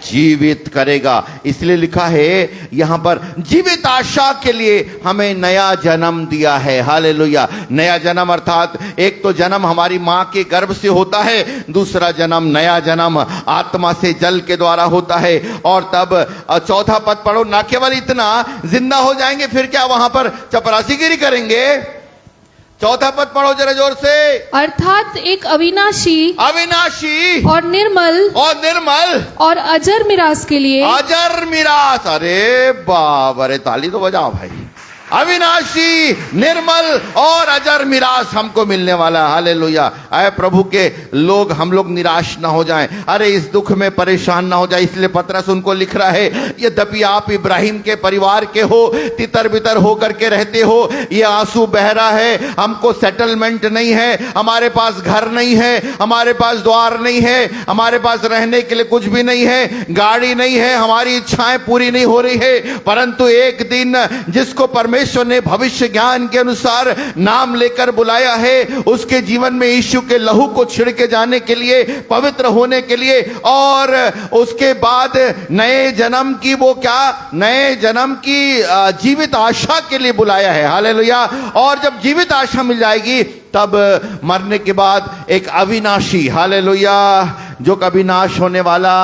जीवित करेगा। इसलिए लिखा है यहां पर, जीवित आशा के लिए हमें नया जन्म दिया है। हालेलुया। नया जन्म अर्थात एक तो जन्म हमारी मां के गर्भ से होता है, दूसरा जन्म, नया जन्म आत्मा से जल के द्वारा होता है। और तब चौथा पद पढ़ो, ना केवल इतना जिंदा हो जाएंगे, फिर क्या वहां पर चपरासीगिरी करेंगे? चौथा पद पढ़ो जरा जोर से। अर्थात एक अविनाशी और निर्मल और अजर मिरास के लिए, अजर मिरास, अरे बाप, अरे ताली तो बजाओ भाई। अविनाशी, निर्मल और अजर मिरास हमको मिलने वाला है। हालेलुया। आए प्रभु के लोग, हम लोग निराश ना हो जाएं, अरे इस दुख में परेशान ना हो जाए। इसलिए पतरस उनको लिख रहा है, यद्यपि आप इब्राहिम के परिवार के हो, तितर बितर होकर के रहते हो, ये आंसू बह रहा है, हमको सेटलमेंट नहीं है, हमारे पास घर नहीं है, हमारे पास द्वार नहीं है, हमारे पास रहने के लिए कुछ भी नहीं है, गाड़ी नहीं है, हमारी इच्छाएं पूरी नहीं हो रही है, परंतु एक दिन जिसको परमेश्वर ने भविष्य ज्ञान के अनुसार नाम लेकर बुलाया है, उसके जीवन में यीशु के लहू को छिड़के जाने के लिए, पवित्र होने के लिए, और उसके बाद नए जन्म की, वो क्या, नए जन्म की जीवित आशा के लिए बुलाया है। हालेलुया। और जब जीवित आशा मिल जाएगी, तब मरने के बाद एक अविनाशी, हालेलुया, जो कभी नाश होने वाला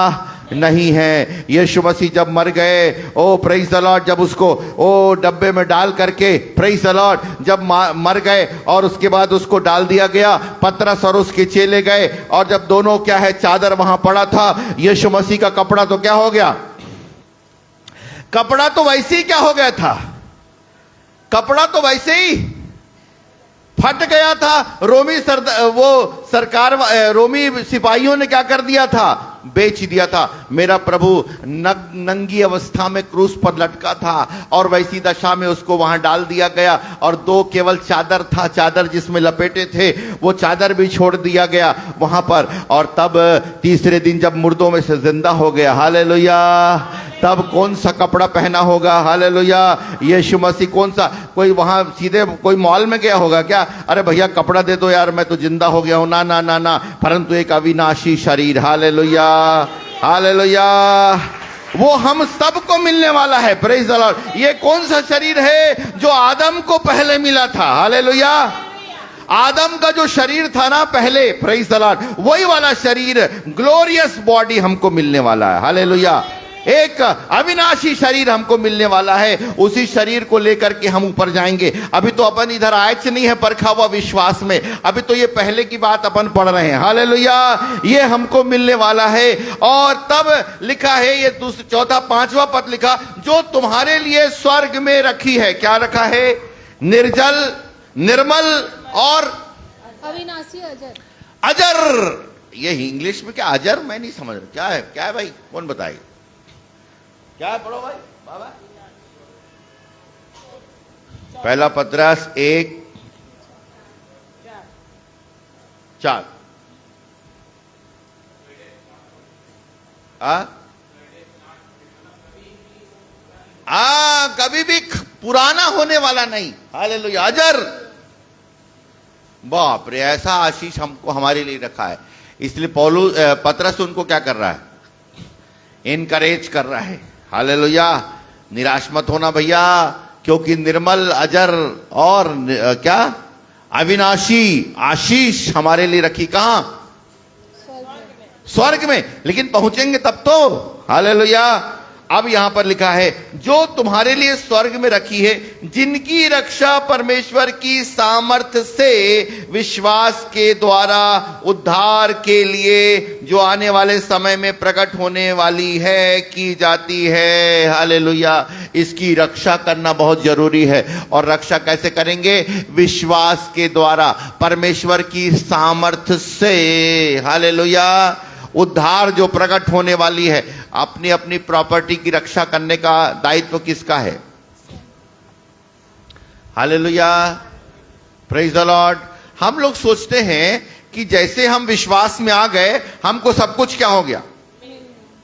नहीं है। यीशु मसीह जब मर गए, ओ प्रेज द लॉर्ड, जब उसको ओ डब्बे में डाल करके, प्रेज द लॉर्ड, जब मर गए और उसके बाद उसको डाल दिया गया, पतरस और उसके चेले गए और जब दोनों क्या है चादर वहां पड़ा था, यीशु मसीह का कपड़ा तो क्या हो गया, कपड़ा तो वैसे ही क्या हो गया था, कपड़ा तो वैसे ही फट गया था। रोमी सिपाहियों ने क्या कर दिया था, बेच दिया था। मेरा प्रभु नंगी अवस्था में क्रूस पर लटका था और वैसी दशा में उसको वहां डाल दिया गया और दो केवल चादर था, चादर जिसमें लपेटे थे वो चादर भी छोड़ दिया गया वहां पर। और तब तीसरे दिन जब मुर्दों में से जिंदा हो गया, हालेलुया, तब कौन सा कपड़ा पहना होगा, हालेलुया, यीशु मसीह कौन सा, कोई वहां सीधे कोई मॉल में गया होगा क्या, अरे भैया कपड़ा दे दो यार मैं तो जिंदा हो गया हूं, ना ना ना ना, परंतु एक अविनाशी शरीर, हालेलुया हालेलुया, वो हम सबको मिलने वाला है। Praise the Lord. ये कौन सा शरीर है जो आदम को पहले मिला था, हालेलुया, आदम का जो शरीर था ना पहले, प्रेज द लॉर्ड, वही वाला शरीर, ग्लोरियस बॉडी हमको मिलने वाला है, हालेलुया, एक अविनाशी शरीर हमको मिलने वाला है। उसी शरीर को लेकर के हम ऊपर जाएंगे। अभी तो अपन इधर आयच नहीं है परखा हुआ विश्वास में, अभी तो ये पहले की बात अपन पढ़ रहे हैं, हालेलुया, ये हमको मिलने वाला है। और तब लिखा है, ये चौथा पांचवा पद लिखा, जो तुम्हारे लिए स्वर्ग में रखी है, क्या रखा है, निर्जल, निर्मल और अविनाशी अजर। अजर। ये इंग्लिश में क्या अजर, मैं नहीं समझ रहा, क्या है, क्या है भाई, कौन बताए क्या है, पढ़ो भाई बाबा। पहला पतरस 1:4। कभी भी पुराना होने वाला नहीं, हालेलुया, अजर। बाप रे, ऐसा आशीष हमको हमारे लिए रखा है। इसलिए पतरस उनको क्या कर रहा है, इनकरेज कर रहा है, हालेलुया, निराश मत होना भैया, क्योंकि निर्मल, अजर और क्या अविनाशी आशीष हमारे लिए रखी कहां, स्वर्ग में। लेकिन पहुंचेंगे तब तो, हालेलुया। अब यहां पर लिखा है, जो तुम्हारे लिए स्वर्ग में रखी है, जिनकी रक्षा परमेश्वर की सामर्थ्य से विश्वास के द्वारा उद्धार के लिए जो आने वाले समय में प्रकट होने वाली है की जाती है, हालेलुया। इसकी रक्षा करना बहुत जरूरी है। और रक्षा कैसे करेंगे, विश्वास के द्वारा, परमेश्वर की सामर्थ्य से, हालेलुया। उद्धार जो प्रकट होने वाली है, अपनी अपनी प्रॉपर्टी की रक्षा करने का दायित्व किसका है, हालेलुया, प्रेज द लॉर्ड। हम लोग सोचते हैं कि जैसे हम विश्वास में आ गए हमको सब कुछ क्या हो गया,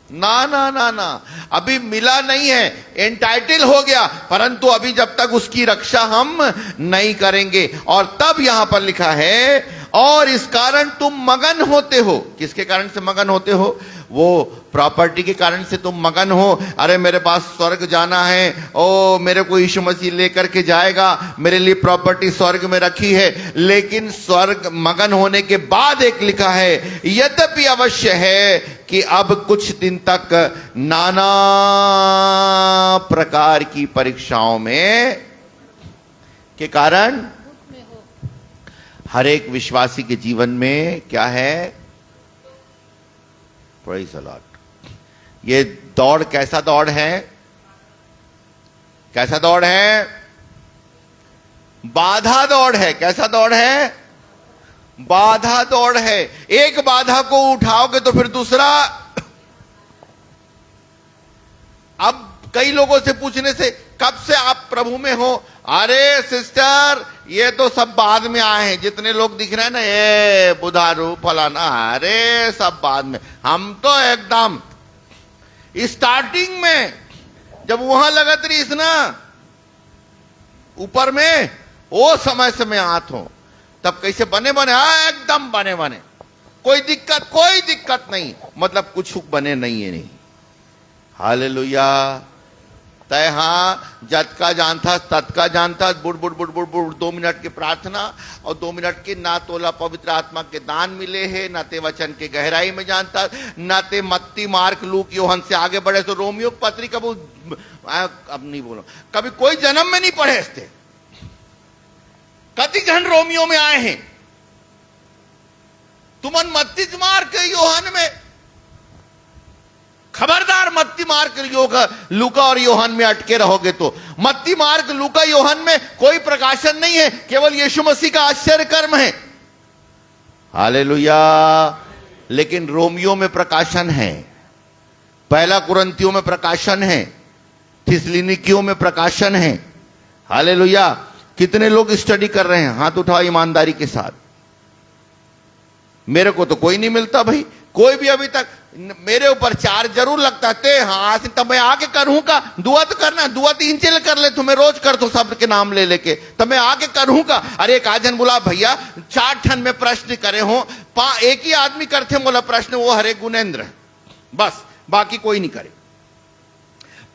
ना ना ना ना, अभी मिला नहीं है, एंटाइटल हो गया, परंतु अभी जब तक उसकी रक्षा हम नहीं करेंगे। और तब यहां पर लिखा है, और इस कारण तुम मगन होते हो। किसके कारण से मगन होते हो, वो प्रॉपर्टी के कारण से तुम मगन हो। अरे मेरे पास स्वर्ग जाना है, ओ मेरे को यीशु मसीह लेकर के जाएगा, मेरे लिए प्रॉपर्टी स्वर्ग में रखी है। लेकिन स्वर्ग मगन होने के बाद एक लिखा है, यद्यपि अवश्य है कि अब कुछ दिन तक नाना प्रकार की परीक्षाओं में के कारण हर एक विश्वासी के जीवन में क्या है, प्रेज़ द लॉर्ड। ये दौड़ कैसा दौड़ है, कैसा दौड़ है, बाधा दौड़ है। कैसा दौड़ है, बाधा दौड़ है। एक बाधा को उठाओगे तो फिर दूसरा। अब कई लोगों से पूछने से, कब से आप प्रभु में हो, अरे सिस्टर ये तो सब बाद में आए हैं, जितने लोग दिख रहे हैं ना, ये बुधारू फलाना, अरे सब बाद में, हम तो एकदम स्टार्टिंग में जब वहां लगत रही ना ऊपर में, वो समय से मैं आत हूं, तब कैसे बने बने, एकदम बने बने, कोई दिक्कत नहीं, मतलब कुछ बने नहीं है नहीं, हालेलुया। तय हाँ जत का जानता तत का जानता, बुड़ बुड़ बुड़ बुड़ बुड़ 2 मिनट की प्रार्थना और 2 मिनट की ना तोला पवित्र आत्मा के दान मिले है, ना ते वचन के गहराई में जानता, ना ते मत्ती मार्क लूक योहन से आगे बढ़े। तो रोमियो की पत्री कभी अब नहीं बोलो, कभी कोई जन्म में नहीं पढ़े इससे। कति घन रोमियो में आए हैं, तुमन मत्ती मार्क योहन में, खबरदार मत्ती मार्क लूका और योहन में अटके रहोगे तो। मत्ती मार्क लूका योहन में कोई प्रकाशन नहीं है, केवल यीशु मसीह का आश्चर्य कर्म है। हालेलुया। लेकिन रोमियो में प्रकाशन है, पहला कुरिन्थियों में प्रकाशन है, थिस्सलुनीकियों में प्रकाशन है। हालेलुया। कितने लोग स्टडी कर रहे हैं? हाथ उठाओ ईमानदारी के साथ। मेरे को तो कोई नहीं मिलता भाई, कोई भी अभी तक मेरे ऊपर चार्ज जरूर लगता है। हाँ तब मैं आके करूंगा, दुआ तो करना, दुआ 3 चिल कर ले, तुम्हें रोज कर तो शब्द के नाम ले लेके, तब मैं आके करूंगा। अरे एक आजन बोला भैया 4 ठन में प्रश्न करे हो, एक ही आदमी करते बोला प्रश्न, वो हरे गुणेंद्र, बस बाकी कोई नहीं करे।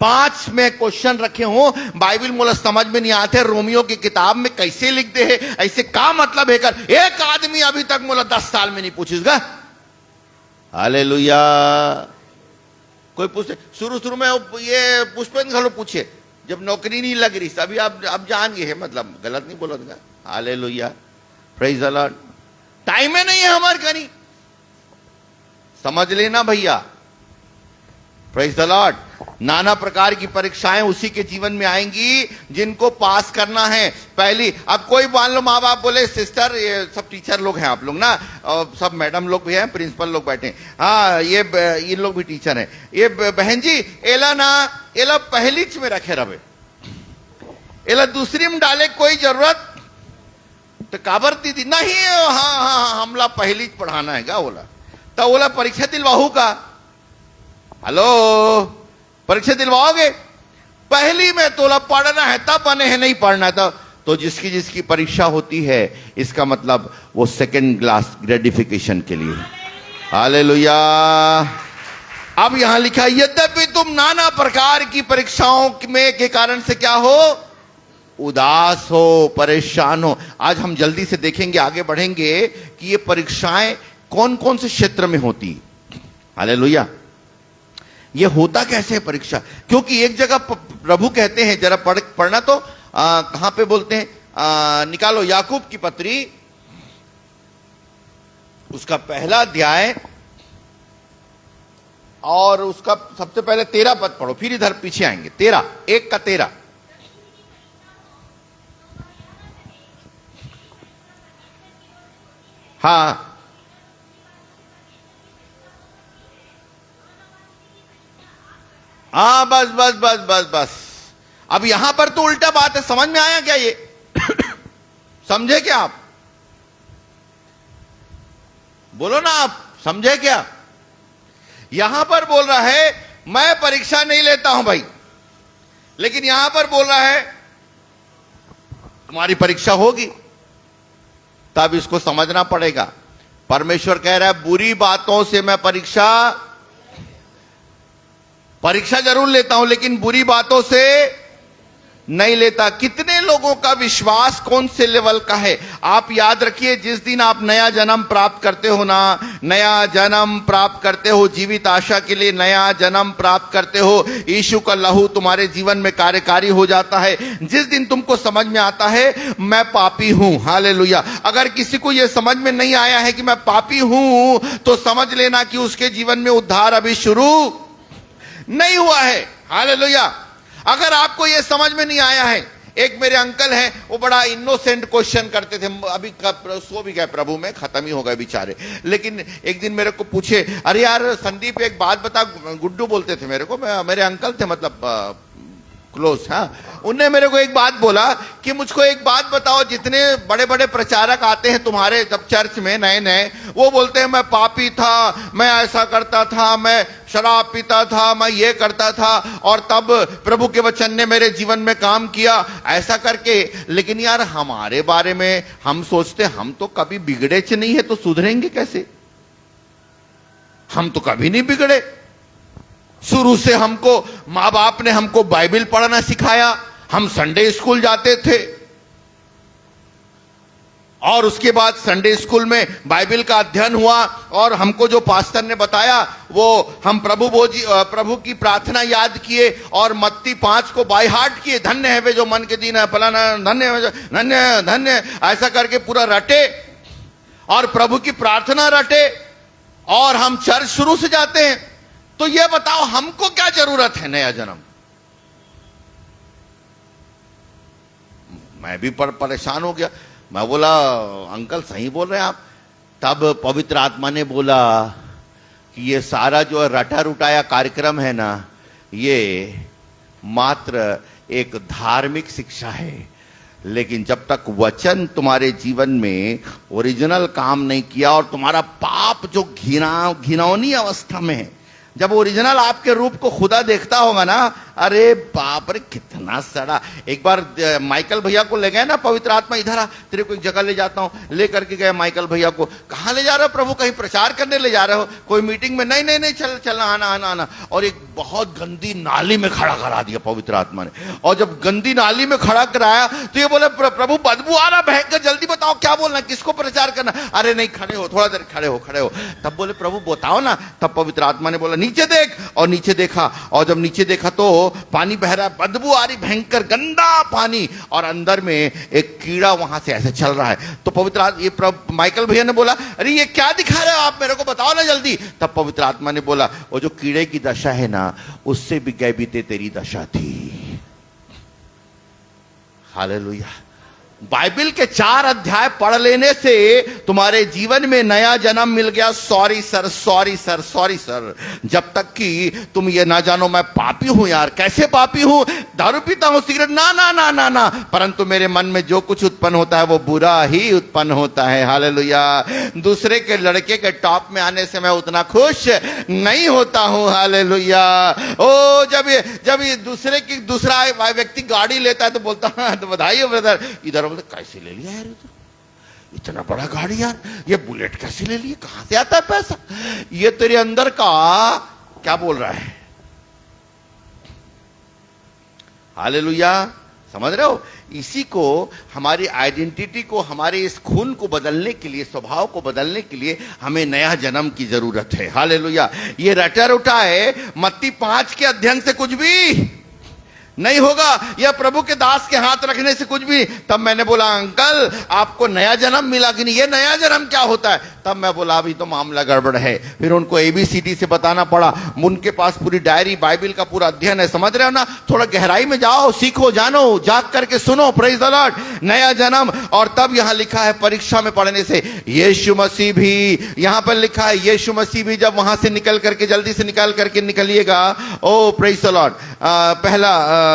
5 में क्वेश्चन रखे हो, बाइबल मोला समझ में नहीं आते, रोमियो की किताब में कैसे लिखते हैं, ऐसे का मतलब है कर, एक आदमी अभी तक मोला 10 साल में नहीं पूछेगा। हालेलुया। कोई पूछे शुरू में ये पुष्पेंद्र घलो पूछे, जब नौकरी नहीं लग रही, अभी अब जान गए है, मतलब गलत नहीं बोला था। Hallelujah, praise the Lord. Time में नहीं है हमारे कहीं, समझ लेना भैया, प्रेज द लॉर्ड। नाना प्रकार की परीक्षाएं उसी के जीवन में आएंगी जिनको पास करना है। पहली, अब कोई मान लो माँ बाप बोले, सिस्टर ये सब टीचर लोग हैं आप लोग ना, और सब मैडम लोग भी हैं, प्रिंसिपल लोग बैठे हैं, हाँ ये लोग भी टीचर हैं, ये बहन जी एला ना एला पहली में रखे रहे, एला दूसरी में डाले कोई जरूरत तो काबर दीदी नहीं, हाँ हमला पहली पढ़ाना है क्या बोला, तो बोला परीक्षा दिलवाहू का। हेलो, परीक्षा दिलवाओगे? पहली में तोला पढ़ना है तब बने हैं, नहीं पढ़ना है तो जिसकी जिसकी परीक्षा होती है, इसका मतलब वो सेकंड क्लास ग्रेडिफिकेशन के लिए। हालेलुया। अब यहां लिखा, यद्यपि तुम नाना प्रकार की परीक्षाओं में के कारण से क्या हो, उदास हो, परेशान हो। आज हम जल्दी से देखेंगे, आगे बढ़ेंगे कि ये परीक्षाएं कौन कौन से क्षेत्र में होती। हालेलुया। ये होता कैसे है परीक्षा? क्योंकि एक जगह प्रभु कहते हैं, जरा पढ़ना तो कहां पे बोलते हैं, निकालो याकूब की पत्री, उसका पहला अध्याय और उसका सबसे पहले 13 पद पढ़ो, फिर इधर पीछे आएंगे। 13, 1 का 13। हाँ हाँ, बस बस बस बस बस। अब यहां पर तो उल्टा बात है, समझ में आया क्या ये? समझे क्या आप? बोलो ना, आप समझे क्या? यहां पर बोल रहा है मैं परीक्षा नहीं लेता हूं भाई, लेकिन यहां पर बोल रहा है तुम्हारी परीक्षा होगी, तब इसको समझना पड़ेगा। परमेश्वर कह रहा है बुरी बातों से मैं परीक्षा जरूर लेता हूं, लेकिन बुरी बातों से नहीं लेता। कितने लोगों का विश्वास कौन से लेवल का है? आप याद रखिए, जिस दिन आप नया जन्म प्राप्त करते हो ना, नया जन्म प्राप्त करते हो, जीवित आशा के लिए नया जन्म प्राप्त करते हो, यीशु का लहू तुम्हारे जीवन में कार्यकारी हो जाता है। जिस दिन तुमको समझ में आता है मैं पापी हूं, हालेलुया। अगर किसी को यह समझ में नहीं आया है कि मैं पापी हूं, तो समझ लेना कि उसके जीवन में उद्धार अभी शुरू नहीं हुआ है। हालेलुया। अगर आपको यह समझ में नहीं आया है, एक मेरे अंकल हैं, वो बड़ा इनोसेंट क्वेश्चन करते थे, अभी सो भी गए प्रभु में, खत्म ही हो गए बेचारे। लेकिन एक दिन मेरे को पूछे, अरे यार संदीप एक बात बता, गुड्डू बोलते थे मेरे को, मेरे अंकल थे, मतलब क्लोज। हाँ, उनने मेरे को एक बात बोला कि मुझको एक बात बताओ, जितने बड़े बड़े प्रचारक आते हैं तुम्हारे जब चर्च में नए नए, वो बोलते हैं मैं पापी था, मैं ऐसा करता था, मैं शराब पीता था, मैं ये करता था, और तब प्रभु के वचन ने मेरे जीवन में काम किया, ऐसा करके। लेकिन यार हमारे बारे में हम सोचते हम तो कभी बिगड़े नहीं है, तो सुधरेंगे कैसे? हम तो कभी नहीं बिगड़े, शुरू से हमको माँ बाप ने हमको बाइबल पढ़ना सिखाया, हम संडे स्कूल जाते थे और उसके बाद संडे स्कूल में बाइबल का अध्ययन हुआ और हमको जो पास्टर ने बताया वो हम प्रभु की प्रार्थना याद किए और मत्ती 5 को बाय हार्ट किए। धन्य है वे जो मन के दीन है, फलाना धन्य है, धन्य धन्य, ऐसा करके पूरा रटे और प्रभु की प्रार्थना रटे और हम चर्च शुरू से जाते हैं। तो ये बताओ हमको क्या जरूरत है नया जन्म? मैं भी परेशान हो गया। मैं बोला अंकल सही बोल रहे हैं आप। तब पवित्र आत्मा ने बोला कि ये सारा जो रटा रुटाया कार्यक्रम है ना, ये मात्र एक धार्मिक शिक्षा है, लेकिन जब तक वचन तुम्हारे जीवन में ओरिजिनल काम नहीं किया और तुम्हारा पाप जो घिनौनी अवस्था में है, जब ओरिजिनल आपके रूप को खुदा देखता होगा ना, अरे बाप रे कितना सड़ा। एक बार माइकल भैया को ले गए ना, पवित्र आत्मा इधर आ, तेरे को एक जगह ले जाता हूं। ले करके गए माइकल भैया को। कहां ले जा रहे हो प्रभु? कहीं प्रचार करने ले जा रहे हो? कोई मीटिंग में? नहीं नहीं नहीं, चलना आना। और एक बहुत गंदी नाली में खड़ा करा दिया पवित्र आत्मा ने। और जब गंदी नाली में खड़ा कराया तो ये बोले प्रभु बदबू आ रहा भयंकर, जल्दी बताओ क्या बोलना, किसको प्रचार करना? अरे नहीं, खड़े हो, थोड़ा देर खड़े हो। तब बोले प्रभु बताओ ना। तब पवित्र आत्मा ने बोला नीचे देख, और नीचे देखा, और जब नीचे देखा तो पानी बह रहा है, बदबू आ रही, भयंकर गंदा पानी, और अंदर में एक कीड़ा वहां से ऐसे चल रहा है। तो पवित्र माइकल भैया ने बोला अरे ये क्या दिखा रहे हो आप, मेरे को बताओ ना जल्दी। तब पवित्र आत्मा ने बोला वो जो कीड़े की दशा है ना, उससे भी गए बीते तेरी दशा थी। हालेलुया। बाइबल के 4 अध्याय पढ़ लेने से तुम्हारे जीवन में नया जन्म मिल गया। सॉरी सर, जब तक कि तुम ये ना जानो मैं पापी हूं यार। कैसे पापी हूं? दारू पीता हूं, सिगरेट, ना, परंतु मेरे मन में जो कुछ उत्पन्न होता है वो बुरा ही उत्पन्न होता है। हालेलुया। दूसरे के लड़के के टॉप में आने से मैं उतना खुश नहीं होता हूं। हालेलुया। ओ जब ये दूसरा व्यक्ति गाड़ी लेता है तो बोलता है तो बधाई हो ब्रदर। इधर कैसे ले लिया यार, इतना बड़ा गाड़ी यार, ये बुलेट कैसे ले लिया, कहां से आता है पैसा? ये तेरे अंदर का क्या बोल रहा है? हालेलुया। समझ रहे हो? इसी को, हमारी आइडेंटिटी को, हमारे इस खून को बदलने के लिए, स्वभाव को बदलने के लिए हमें नया जन्म की जरूरत है। हालेलुया। ये रटा रुटा है, मत्ती 5 के अध्ययन से कुछ भी नहीं होगा, या प्रभु के दास के हाथ रखने से कुछ भी। तब मैंने बोला अंकल आपको नया जन्म मिला कि नहीं? ये नया जन्म क्या होता है? तब मैं बोला अभी तो मामला गड़बड़ है। फिर उनको ABCD से बताना पड़ा। उनके पास पूरी डायरी, बाइबल का पूरा अध्ययन है। समझ रहे हो ना? थोड़ा गहराई में जाओ, सीखो, जानो, जाग करके सुनो। Praise the Lord. नया जन्म। और तब यहां लिखा है परीक्षा में पढ़ने से यीशु मसीह भी, यहां पर लिखा है यीशु मसीह भी जब वहां से निकल करके, जल्दी से निकल करके निकलिएगा। ओ प्रेज द लॉर्ड। पहला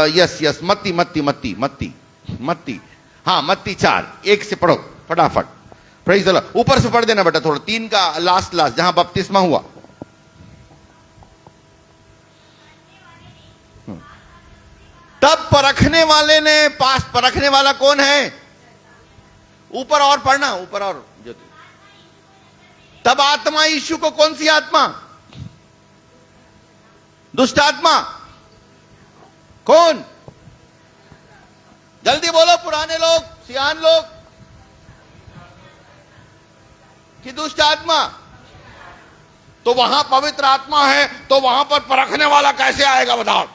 यस मत्ती, हाँ मत्ती 4:1 से पढ़ो फटाफट। Praise the Lord. ऊपर से पढ़ देना बेटा थोड़ा, 3 का लास्ट जहां बपतिस्मा हुआ। तब परखने वाले ने पास, परखने वाला कौन है? ऊपर और पढ़ना, ऊपर और। तब आत्मा यीशु को, कौन सी आत्मा? दुष्ट आत्मा। कौन? जल्दी बोलो, पुराने लोग, सियान लोग, कि दुष्ट आत्मा? तो वहां पवित्र आत्मा है तो वहां पर परखने वाला कैसे आएगा बताओ?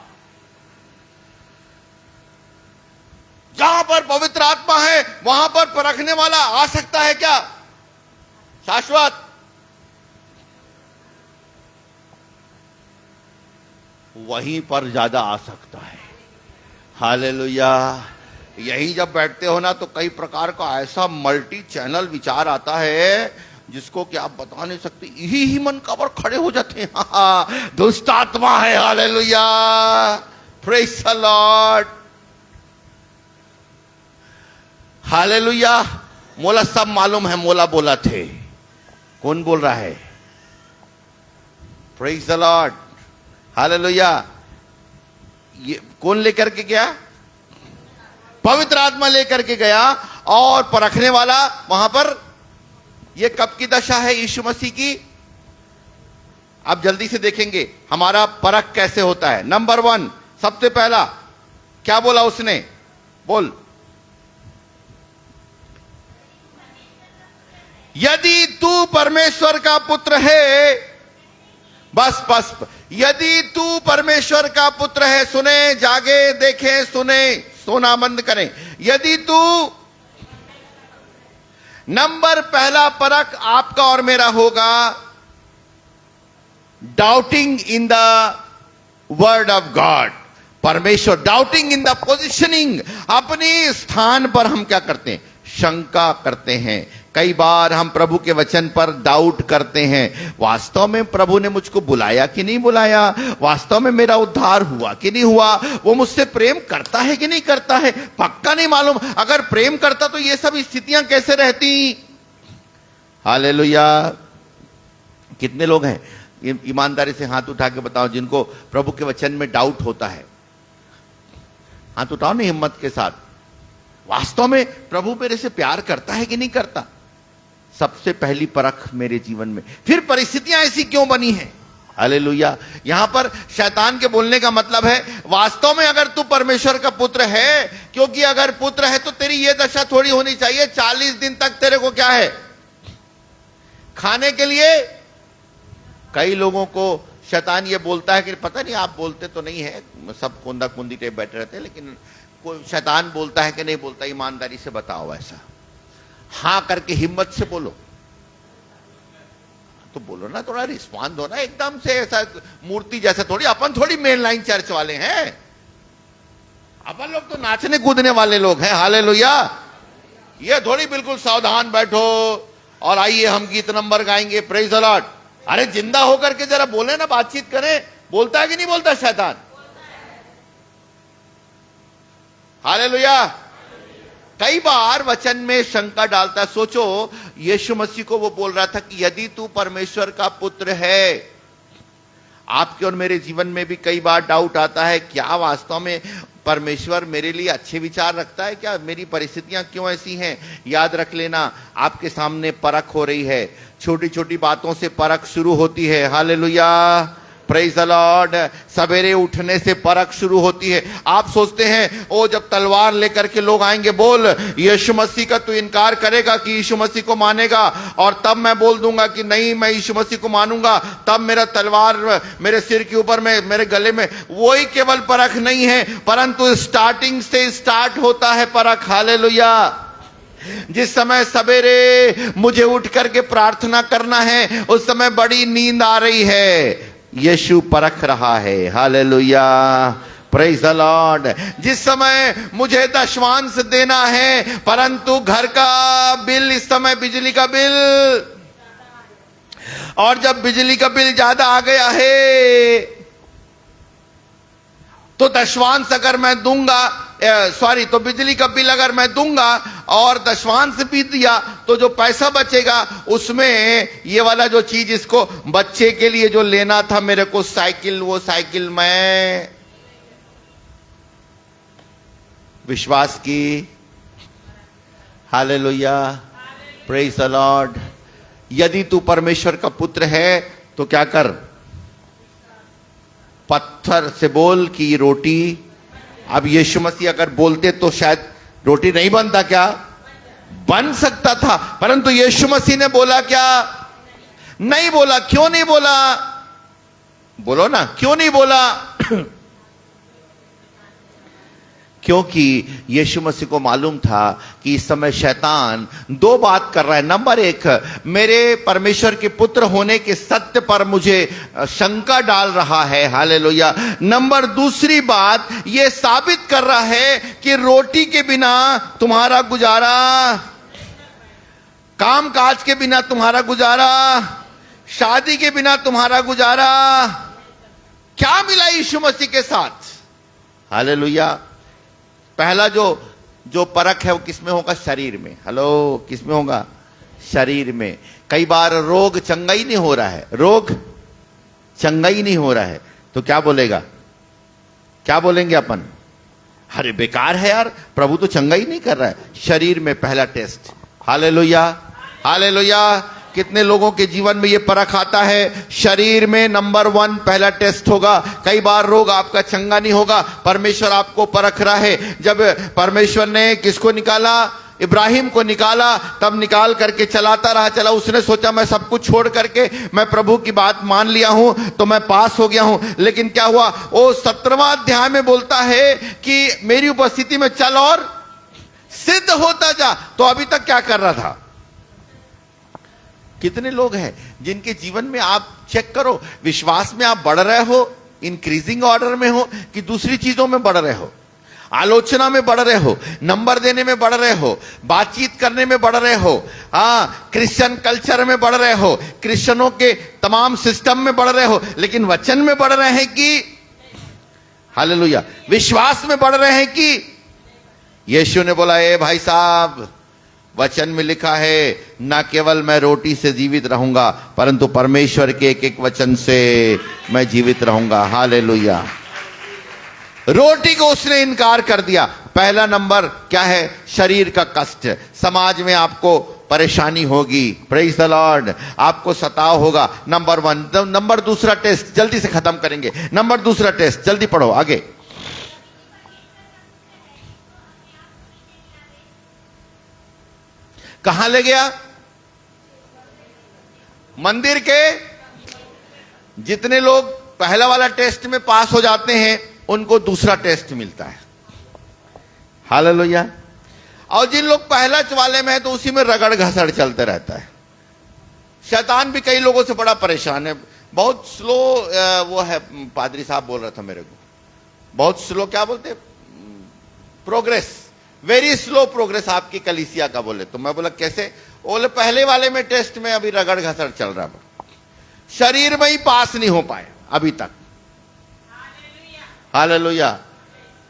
जहां पर पवित्र आत्मा है वहां पर परखने वाला आ सकता है क्या? शाश्वत। वहीं पर ज्यादा आ सकता है। हालेलुया। यही जब बैठते हो ना तो कई प्रकार का ऐसा मल्टी चैनल विचार आता है जिसको कि आप बता नहीं सकते, यही ही मन का पर खड़े हो जाते हैं। दुष्ट आत्मा है। Hallelujah. Praise the Lord. Hallelujah. मोला सब मालूम है, मोला बोला थे। कौन बोल रहा है? Praise the Lord. हालेलुया। ये कौन लेकर के गया? पवित्र आत्मा लेकर के गया। और परखने वाला वहां पर, ये कब की दशा है यीशु मसीह की? अब जल्दी से देखेंगे हमारा परख कैसे होता है। नंबर 1, सबसे पहला क्या बोला उसने, बोल। यदि तू परमेश्वर का पुत्र है, बस यदि तू परमेश्वर का पुत्र है, सुने, जागे, देखें, सुने, सोना बंद करें। यदि तू, नंबर पहला परख आपका और मेरा होगा doubting in the word of God. परमेश्वर, डाउटिंग इन द पोजिशनिंग, अपनी स्थान पर हम क्या करते हैं, शंका करते हैं। कई बार हम प्रभु के वचन पर डाउट करते हैं, वास्तव में प्रभु ने मुझको बुलाया कि नहीं बुलाया, वास्तव में मेरा उद्धार हुआ कि नहीं हुआ, वो मुझसे प्रेम करता है कि नहीं करता है, पक्का नहीं मालूम। अगर प्रेम करता तो ये सब स्थितियां कैसे रहती। हालेलुया। कितने लोग हैं, ईमानदारी से हाथ उठा के बताओ, जिनको प्रभु के वचन में डाउट होता है? हाथ उठाओ ना हिम्मत के साथ। वास्तव में प्रभु मेरे से प्यार करता है कि नहीं करता? सबसे पहली परख मेरे जीवन में। फिर परिस्थितियां ऐसी क्यों बनी हैं? हालेलुया। यहां पर शैतान के बोलने का मतलब है, वास्तव में अगर तू परमेश्वर का पुत्र है, क्योंकि अगर पुत्र है तो तेरी यह दशा थोड़ी होनी चाहिए, 40 दिन तक तेरे को क्या है, खाने के लिए। कई लोगों को शैतान ये बोलता है कि पता नहीं, आप बोलते तो नहीं है, सब कोंदा कुंदी टाइप बैठे रहते हैं, लेकिन कोई शैतान बोलता है कि नहीं बोलता, ईमानदारी से बताओ। ऐसा हां करके हिम्मत से बोलो तो बोलो ना, थोड़ा रिस्पॉन्ड हो ना, एकदम से ऐसा मूर्ति जैसा थोड़ी। अपन थोड़ी मेन लाइन चर्च वाले हैं, अपन लोग तो नाचने कूदने वाले लोग हैं। हालेलुया। ये थोड़ी बिल्कुल सावधान बैठो और आइए हम गीत नंबर गाएंगे, प्रेज द लॉर्ड। अरे जिंदा होकर के जरा बोले ना, बातचीत करें। बोलता है कि नहीं बोलता शैतान? हालेलुया। कई बार वचन में शंका डालता। सोचो, यीशु मसीह को वो बोल रहा था कि यदि तू परमेश्वर का पुत्र है। आपके और मेरे जीवन में भी कई बार डाउट आता है, क्या वास्तव में परमेश्वर मेरे लिए अच्छे विचार रखता है क्या? मेरी परिस्थितियां क्यों ऐसी हैं? याद रख लेना, आपके सामने परख हो रही है। छोटी छोटी बातों से परख शुरू होती है। Hallelujah, praise the Lord. सवेरे उठने से परख शुरू होती है। आप सोचते हैं ओ जब तलवार लेकर के लोग आएंगे, बोल यीशु मसीह का तू इनकार करेगा कि यीशु मसीह को मानेगा, और तब मैं बोल दूंगा कि नहीं मैं यीशु मसीह को मानूंगा, तब मेरा तलवार मेरे सिर के ऊपर में, मेरे गले में। वही केवल परख नहीं है, परंतु स्टार्टिंग से स्टार्ट होता है परख। हालेलुया। जिस समय सवेरे मुझे उठ करके प्रार्थना करना है, उस समय बड़ी नींद आ रही है, यीशु परख रहा है। Hallelujah, praise the Lord. जिस समय मुझे दशमांश देना है, परंतु घर का बिल, इस समय बिजली का बिल, और जब बिजली का बिल ज्यादा आ गया है तो दशमांश अगर मैं दूंगा, तो बिजली का बिल अगर मैं दूंगा और दशमांश भी दिया, तो जो पैसा बचेगा उसमें ये वाला जो चीज, इसको बच्चे के लिए जो लेना था मेरे को साइकिल, वो साइकिल मैं विश्वास की। Hallelujah, praise the Lord. यदि तू परमेश्वर का पुत्र है तो क्या कर, पत्थर से बोल कि रोटी। अब यीशु मसीह अगर बोलते तो शायद रोटी नहीं बनता, क्या बन सकता था, परंतु यीशु मसीह ने बोला क्या? नहीं बोला। क्यों नहीं बोला? बोलो ना, क्यों नहीं बोला? क्योंकि यीशु मसीह को मालूम था कि इस समय शैतान दो बात कर रहा है। नंबर एक, मेरे परमेश्वर के पुत्र होने के सत्य पर मुझे शंका डाल रहा है। हालेलुया। नंबर दूसरी बात, यह साबित कर रहा है कि रोटी के बिना तुम्हारा गुजारा, काम काज के बिना तुम्हारा गुजारा, शादी के बिना तुम्हारा गुजारा। क्या मिला यीशु मसीह के साथ? हालेलुया। पहला जो परख है वो किसमें होगा? शरीर में। हेलो, किसमें होगा? शरीर में। कई बार रोग चंगा ही नहीं हो रहा है, रोग चंगा ही नहीं हो रहा है, तो क्या बोलेगा, क्या बोलेंगे अपन? अरे बेकार है यार, प्रभु तो चंगा ही नहीं कर रहा है। शरीर में पहला टेस्ट। Hallelujah, hallelujah. कितने लोगों के जीवन में ये परख आता है? शरीर में नंबर 1 पहला टेस्ट होगा। कई बार रोग आपका चंगा नहीं होगा, परमेश्वर आपको परख रहा है। जब परमेश्वर ने किसको निकाला? इब्राहिम को निकाला, तब निकाल करके चलाता रहा। उसने सोचा मैं सब कुछ छोड़ करके मैं प्रभु की बात मान लिया हूं तो मैं पास हो गया हूं। लेकिन क्या हुआ? वो 17वां अध्याय में बोलता है कि मेरी उपस्थिति में चल और सिद्ध होता जा। तो अभी तक क्या कर रहा था? कितने लोग हैं जिनके जीवन में आप चेक करो, विश्वास में आप बढ़ रहे हो, इंक्रीजिंग ऑर्डर में हो कि दूसरी चीजों में बढ़ रहे हो? आलोचना में बढ़ रहे हो, नंबर देने में बढ़ रहे हो, बातचीत करने में बढ़ रहे हो, क्रिश्चियन कल्चर में बढ़ रहे हो, क्रिश्चियनों के तमाम सिस्टम में बढ़ रहे हो, लेकिन वचन में बढ़ रहे हैं कि हालेलुया, विश्वास में बढ़ रहे हैं कि? यीशु ने बोला, ए भाई साहब, वचन में लिखा है ना केवल मैं रोटी से जीवित रहूंगा परंतु परमेश्वर के एक एक वचन से मैं जीवित रहूंगा। हालेलुया। रोटी को उसने इनकार कर दिया। पहला नंबर क्या है? शरीर का कष्ट। समाज में आपको परेशानी होगी, प्रेज द लॉर्ड, आपको सताव होगा। नंबर 1। नंबर दूसरा टेस्ट जल्दी से खत्म करेंगे। नंबर दूसरा टेस्ट, जल्दी पढ़ो आगे। कहां ले गया? मंदिर के। जितने लोग पहला वाला टेस्ट में पास हो जाते हैं उनको दूसरा टेस्ट मिलता है। हालेलुया। और जिन लोग पहला वाले में है तो उसी में रगड़ घसड़ चलते रहता है। शैतान भी कई लोगों से बड़ा परेशान है। बहुत स्लो वो है, पादरी साहब बोल रहा था मेरे को, बहुत स्लो, क्या बोलते, प्रोग्रेस, वेरी स्लो प्रोग्रेस आपकी कलीसिया का। बोले तो मैं बोला कैसे? बोले पहले वाले में टेस्ट में अभी रगड़ घसड़ चल रहा है, शरीर में ही पास नहीं हो पाए अभी तक। हालेलुया।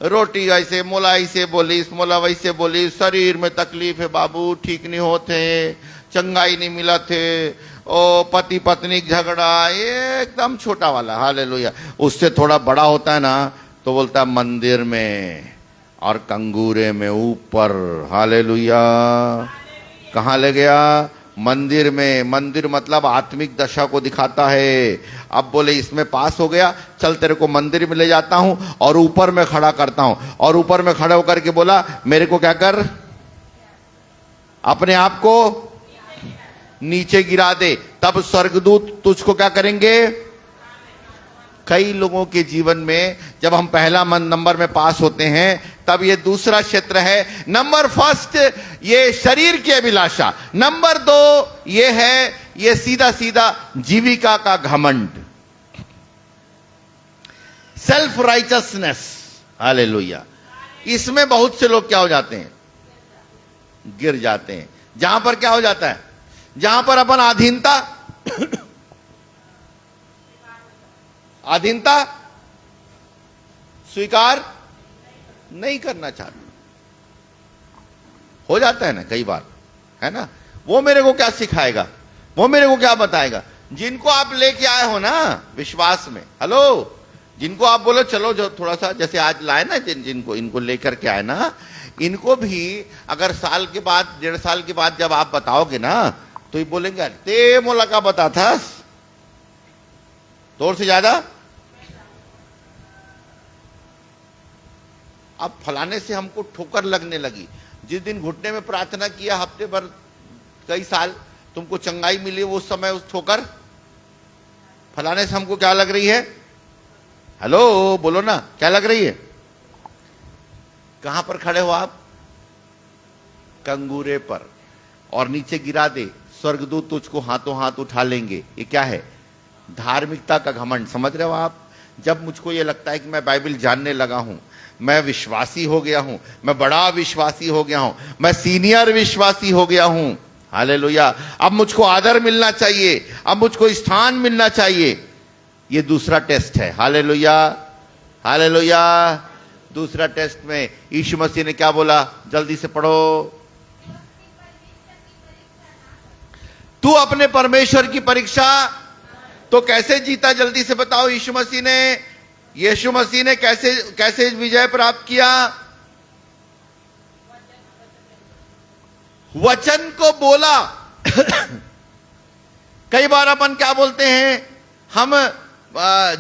रोटी ऐसे मोला ऐसे बोली, मोला वैसे बोली, शरीर में तकलीफ है बाबू, ठीक नहीं होते, चंगाई नहीं मिला थे, ओ पति पत्नी झगड़ा, ये एकदम छोटा वाला। हालेलुया। उससे थोड़ा बड़ा होता है ना तो बोलता है मंदिर में और कंगूरे में ऊपर। हालेलुया। कहां ले गया? मंदिर में। मंदिर मतलब आत्मिक दशा को दिखाता है। अब बोले इसमें पास हो गया, चल तेरे को मंदिर में ले जाता हूं और ऊपर में खड़ा करता हूं। और ऊपर में खड़ा होकर के बोला मेरे को क्या कर, अपने आप को नीचे गिरा दे, तब स्वर्गदूत तुझको क्या करेंगे? कई लोगों के जीवन में जब हम पहला नंबर में पास होते हैं तब ये दूसरा क्षेत्र है। नंबर 1 ये शरीर की अभिलाषा। नंबर 2 ये है ये सीधा सीधा जीविका का घमंड, सेल्फ राइचसनेस। हालेलुया। इसमें बहुत से लोग क्या हो जाते हैं? गिर जाते हैं। जहां पर क्या हो जाता है? जहां पर अपन अधीनता स्वीकार नहीं करना चाहते, हो जाता है ना कई बार, है ना। वो मेरे को क्या सिखाएगा, वो मेरे को क्या बताएगा? जिनको आप लेके आए हो ना विश्वास में, हेलो, जिनको आप बोलो चलो जो थोड़ा सा, जैसे आज लाए ना जिनको इनको लेकर के आए ना, इनको भी अगर साल के बाद 1.5 साल के बाद जब आप बताओगे ना तो ये बोलेंगे ते मोला का बता था तोड़ से ज्यादा। अब फलाने से हमको ठोकर लगने लगी। जिस दिन घुटने में प्रार्थना किया हफ्ते भर कई साल तुमको चंगाई मिली, वो उस समय उस ठोकर फलाने से हमको क्या लग रही है? हेलो बोलो ना, क्या लग रही है? कहां पर खड़े हो आप? कंगूरे पर। और नीचे गिरा दे, स्वर्गदूत तुझको हाथों हाथ उठा लेंगे। ये क्या है? धार्मिकता का घमंड। समझ रहे हो आप? जब मुझको ये लगता है कि मैं बाइबल जानने लगा हूं, मैं विश्वासी हो गया हूं, मैं बड़ा विश्वासी हो गया हूं, मैं सीनियर विश्वासी हो गया हूं, हालेलुया, अब मुझको आदर मिलना चाहिए, अब मुझको स्थान मिलना चाहिए। ये दूसरा टेस्ट है। Hallelujah, hallelujah. दूसरा टेस्ट में यीशु मसीह ने क्या बोला? जल्दी से पढ़ो। तू अपने परमेश्वर की परीक्षा तो कैसे जीता? जल्दी से बताओ। यीशु मसीह ने कैसे विजय प्राप्त किया? वचन को बोला। कई बार अपन क्या बोलते हैं, हम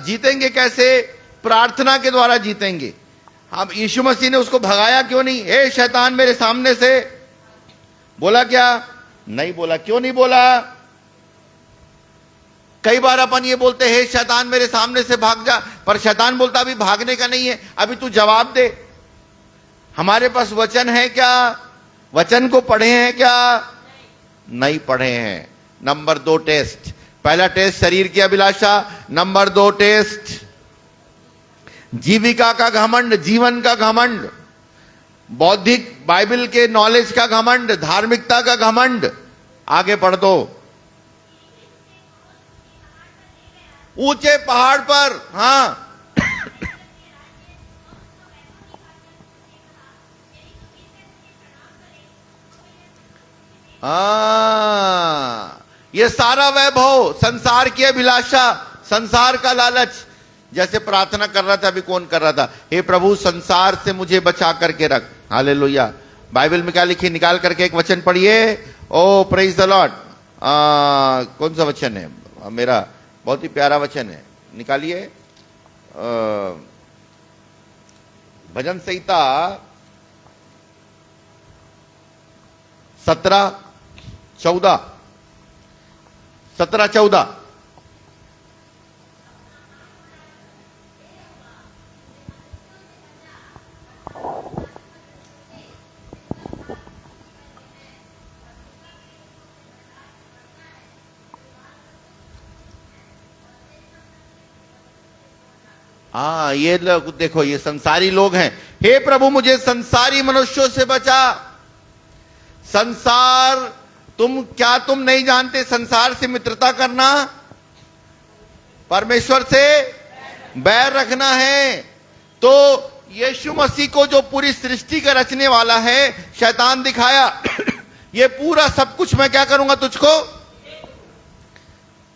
जीतेंगे कैसे? प्रार्थना के द्वारा जीतेंगे। अब यीशु मसीह ने उसको भगाया क्यों नहीं? हे शैतान मेरे सामने से, बोला क्या? नहीं बोला। क्यों नहीं बोला? कई बार अपन ये बोलते हैं, हे शैतान मेरे सामने से भाग जा, पर शैतान बोलता अभी भागने का नहीं है, अभी तू जवाब दे। हमारे पास वचन है क्या? वचन को पढ़े हैं क्या? नहीं पढ़े हैं। Number 2 test. पहला टेस्ट शरीर की अभिलाषा, नंबर 2 टेस्ट जीविका का घमंड, जीवन का घमंड, बौद्धिक बाइबल के नॉलेज का घमंड, धार्मिकता का घमंड। आगे पढ़ दो। ऊंचे पहाड़ पर, हां, ये सारा वैभव, संसार की अभिलाषा, संसार का लालच। जैसे प्रार्थना कर रहा था, अभी कौन कर रहा था? हे प्रभु संसार से मुझे बचा करके रख। हालेलुया। बाइबल में क्या लिखी? निकाल करके एक वचन पढ़िए। ओ प्रेज द लॉर्ड। कौन सा वचन है? मेरा बहुत ही प्यारा वचन है, निकालिए। भजन संहिता 17:14। 17:14। ये लोग देखो, ये संसारी लोग हैं। हे प्रभु मुझे संसारी मनुष्यों से बचा। संसार, तुम नहीं जानते संसार से मित्रता करना परमेश्वर से बैर रखना है। तो यीशु मसीह को जो पूरी सृष्टि का रचने वाला है, शैतान दिखाया ये पूरा सब कुछ मैं क्या करूंगा तुझको।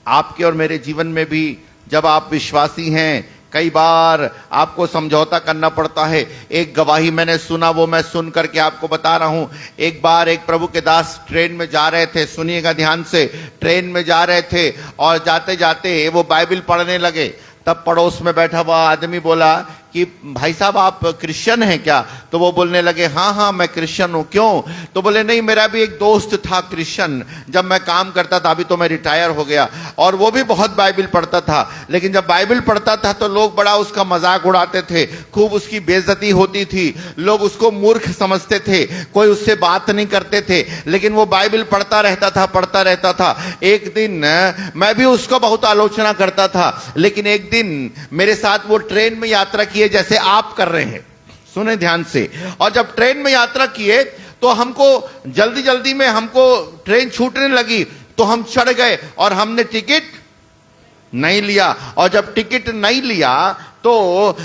आपके और मेरे जीवन में भी जब आप विश्वासी हैं, कई बार आपको समझौता करना पड़ता है। एक गवाही मैंने सुना, वो मैं सुन करके आपको बता रहा हूं। एक बार एक प्रभु के दास ट्रेन में जा रहे थे, सुनिएगा ध्यान से। ट्रेन में जा रहे थे और जाते जाते वो बाइबल पढ़ने लगे। तब पड़ोस में बैठा हुआ आदमी बोला कि भाई साहब आप क्रिश्चियन हैं क्या? तो वो बोलने लगे हाँ हाँ मैं क्रिश्चियन हूं। क्यों? तो बोले नहीं, मेरा भी एक दोस्त था क्रिश्चियन, जब मैं काम करता था, अभी तो मैं रिटायर हो गया, और वो भी बहुत बाइबल पढ़ता था। लेकिन जब बाइबल पढ़ता था तो लोग बड़ा उसका मजाक उड़ाते थे, खूब उसकी बेइज्जती होती थी, लोग उसको मूर्ख समझते थे, कोई उससे बात नहीं करते थे। लेकिन वो बाइबल पढ़ता रहता था। एक दिन मैं भी उसको बहुत आलोचना करता था, लेकिन एक दिन मेरे साथ वो ट्रेन में यात्रा किए जैसे आप कर रहे हैं, सुने ध्यान से। और जब ट्रेन में यात्रा किए तो हमको जल्दी में हमको ट्रेन छूटने लगी, तो हम चढ़ गए और हमने टिकट नहीं लिया। और जब टिकट नहीं लिया तो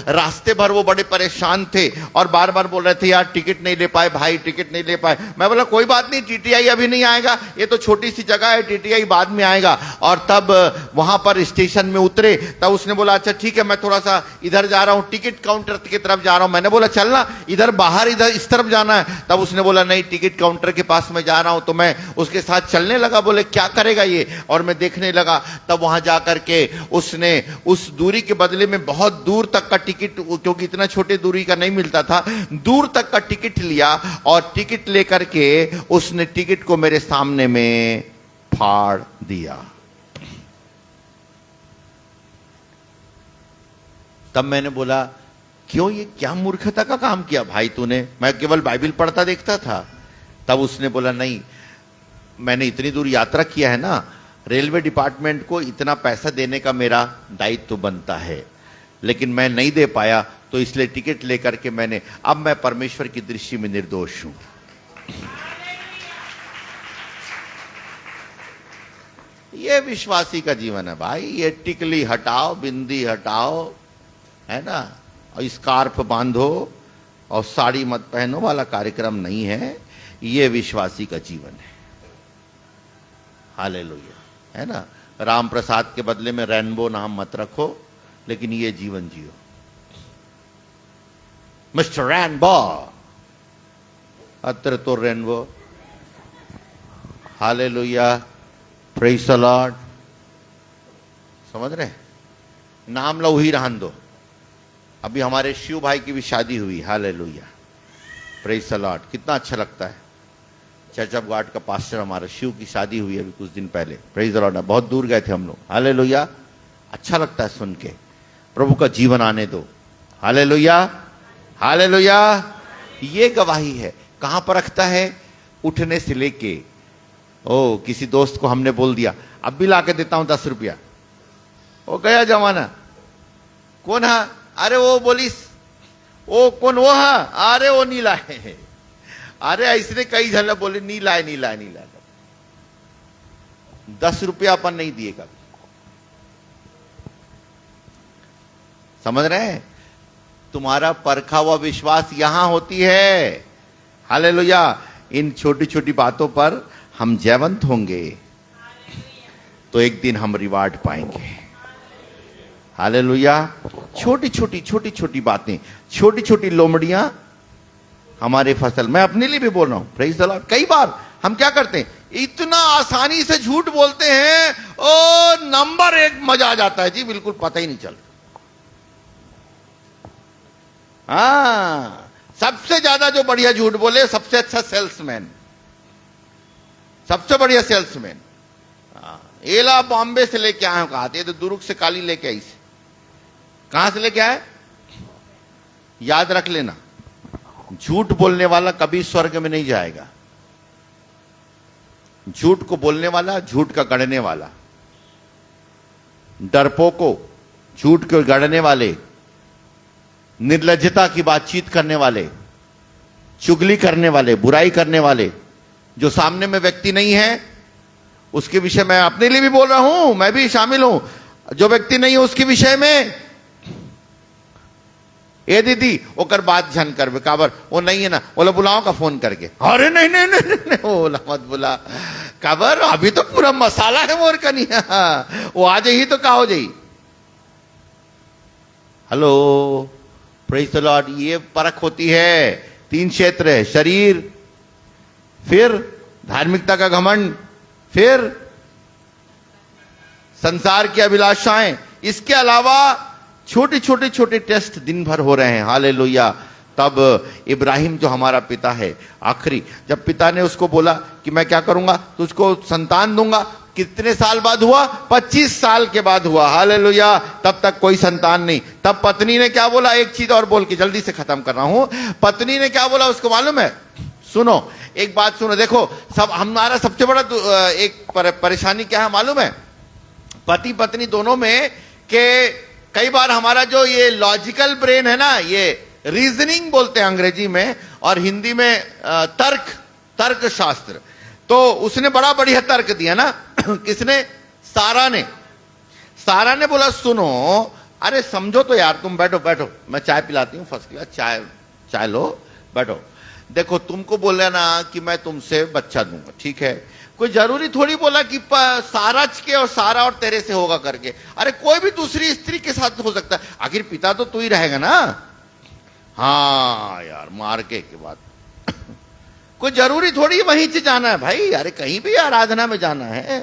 रास्ते भर वो बड़े परेशान थे और बार बार बोल रहे थे यार टिकट नहीं ले पाए भाई, टिकट नहीं ले पाए। मैं बोला कोई बात नहीं, टीटीआई अभी नहीं आएगा, ये तो छोटी सी जगह है, टीटीआई बाद में आएगा। और तब वहां पर स्टेशन में उतरे, तब उसने बोला अच्छा ठीक है मैं थोड़ा सा इधर जा रहा हूं, टिकट काउंटर की तरफ जा रहा हूं। मैंने बोला चलना इधर बाहर, इधर इस तरफ जाना है। तब उसने बोला नहीं, टिकट काउंटर के पास मैं जा रहा हूं। तो मैं उसके साथ चलने लगा। बोले क्या करेगा ये? और मैं देखने लगा। तब वहां जाकर के उसने उस दूरी के बदले में बहुत दूर तक का टिकट, क्योंकि इतना छोटे दूरी का नहीं मिलता था, दूर तक का टिकट लिया और टिकट लेकर के उसने टिकट को मेरे सामने में फाड़ दिया। तब मैंने बोला क्यों, ये क्या मूर्खता का काम किया भाई तूने? मैं केवल बाइबल पढ़ता देखता था। तब उसने बोला नहीं, मैंने इतनी दूर यात्रा किया है ना, रेलवे डिपार्टमेंट को इतना पैसा देने का मेरा दायित्व बनता है, लेकिन मैं नहीं दे पाया, तो इसलिए टिकट लेकर के मैंने, अब मैं परमेश्वर की दृष्टि में निर्दोष हूं। ये विश्वासी का जीवन है भाई। ये टिकली हटाओ, बिंदी हटाओ, है ना, और स्कार्फ बांधो और साड़ी मत पहनो वाला कार्यक्रम नहीं है। ये विश्वासी का जीवन है। हालेलुया, है ना। राम प्रसाद के बदले में रेनबो नाम मत रखो, लेकिन ये जीवन जियो। मिस्टर रेनबो, अत्र तो rainbow. Hallelujah, praise the Lord. समझ रहे? नाम लो ही रहन दो। अभी हमारे शिव भाई की भी शादी हुई, हालेलुया, प्रेज द लॉर्ड। कितना अच्छा लगता है। चर्च ऑफ गॉड का पास्टर हमारा शिव की शादी हुई अभी कुछ दिन पहले, प्रेज द लॉर्ड। बहुत दूर गए थे हम लोग, हालेलुया। अच्छा लगता है सुन के। प्रभु का जीवन आने दो, हालेलुया, हालेलुया। ये गवाही है। कहां पर रखता है? उठने से लेके, ओ किसी दोस्त को हमने बोल दिया अब भी लाके देता हूं 10 रुपया, वो गया जमाना। कौन है? अरे वो बोलिस, वो कौन वो है? अरे वो नहीं लाए। अरे ऐसने कई झल बोले नहीं लाए, नहीं लाए, नहीं लाए। 10 रुपया अपन नहीं दिए कभी। समझ रहे हैं? तुम्हारा परखा हुआ विश्वास यहां होती है, हालेलुया। इन छोटी छोटी बातों पर हम जयवंत होंगे तो एक दिन हम रिवार्ड पाएंगे, हालेलुया। छोटी छोटी बातें, छोटी छोटी लोमड़ियां हमारे फसल। मैं अपने लिए भी बोल रहा हूं, प्रेज द लॉर्ड। कई बार हम क्या करते हैं, इतना आसानी से झूठ बोलते हैं, ओ नंबर 1 मजा आ जाता है जी, बिल्कुल पता ही नहीं चलता। हाँ, सबसे ज्यादा जो बढ़िया झूठ बोले, सबसे अच्छा सेल्समैन, सबसे बढ़िया सेल्समैन। एला बॉम्बे से लेके आए, कहा तो दुर्ग से काली लेके आई से। कहां से लेके आए? याद रख लेना, झूठ बोलने वाला कभी स्वर्ग में नहीं जाएगा। झूठ को बोलने वाला, झूठ का गढ़ने वाला, डरपोको, झूठ को गढ़ने वाले, निर्लज्जता की बातचीत करने वाले, चुगली करने वाले, बुराई करने वाले, जो सामने में व्यक्ति नहीं है उसके विषय में, अपने लिए भी बोल रहा हूं, मैं भी शामिल हूं, जो व्यक्ति नहीं है उसके विषय में, ए दीदी ओकर बात झन कर काबर, वो नहीं है ना, बोला बुलाओ का फोन करके। अरे नहीं नहीं नहीं, नहीं, नहीं बोला मत बुला काबर, अभी तो पूरा मसाला है मोर कनी, वो आ जाइए तो का हो जाइए। Hello, praise the Lord. ये परख होती है। 3 क्षेत्र है, शरीर, फिर धार्मिकता का घमंड, फिर संसार की अभिलाषाएं। इसके अलावा छोटे छोटे टेस्ट दिन भर हो रहे हैं, हालेलुया। तब इब्राहिम जो हमारा पिता है, आखिरी जब पिता ने उसको बोला कि मैं क्या करूंगा, तो उसको संतान दूंगा। कितने साल बाद हुआ? 25 साल के बाद हुआ, हालेलुया। तब तक कोई संतान नहीं। तब पत्नी ने क्या बोला? एक चीज और बोल के जल्दी से खत्म कर रहा हूं। पत्नी ने क्या बोला उसको मालूम है? सुनो, एक बात सुनो। देखो, सब हमारा सबसे बड़ा एक परेशानी क्या है मालूम है? पति पत्नी दोनों में के कई बार हमारा जो ये लॉजिकल ब्रेन है ना, ये रीजनिंग बोलते हैं अंग्रेजी में, और हिंदी में तर्क शास्त्र। तो उसने बड़ा बढ़िया तर्क दिया ना। किसने? सारा ने। सारा ने बोला सुनो, अरे समझो तो यार, तुम बैठो बैठो, मैं चाय पिलाती हूँ फर्स्ट क्लास, चाय लो, बैठो। देखो, तुमको बोला ना कि मैं तुमसे बच्चा दूंगा, ठीक है, कोई जरूरी थोड़ी बोला कि सारा के और सारा और तेरे से होगा करके। अरे कोई भी दूसरी स्त्री के साथ हो सकता है, आखिर पिता तो तू ही रहेगा ना। हाँ यार, मार के बाद कोई जरूरी थोड़ी वहीं से जाना है भाई। अरे कहीं भी आराधना में जाना है,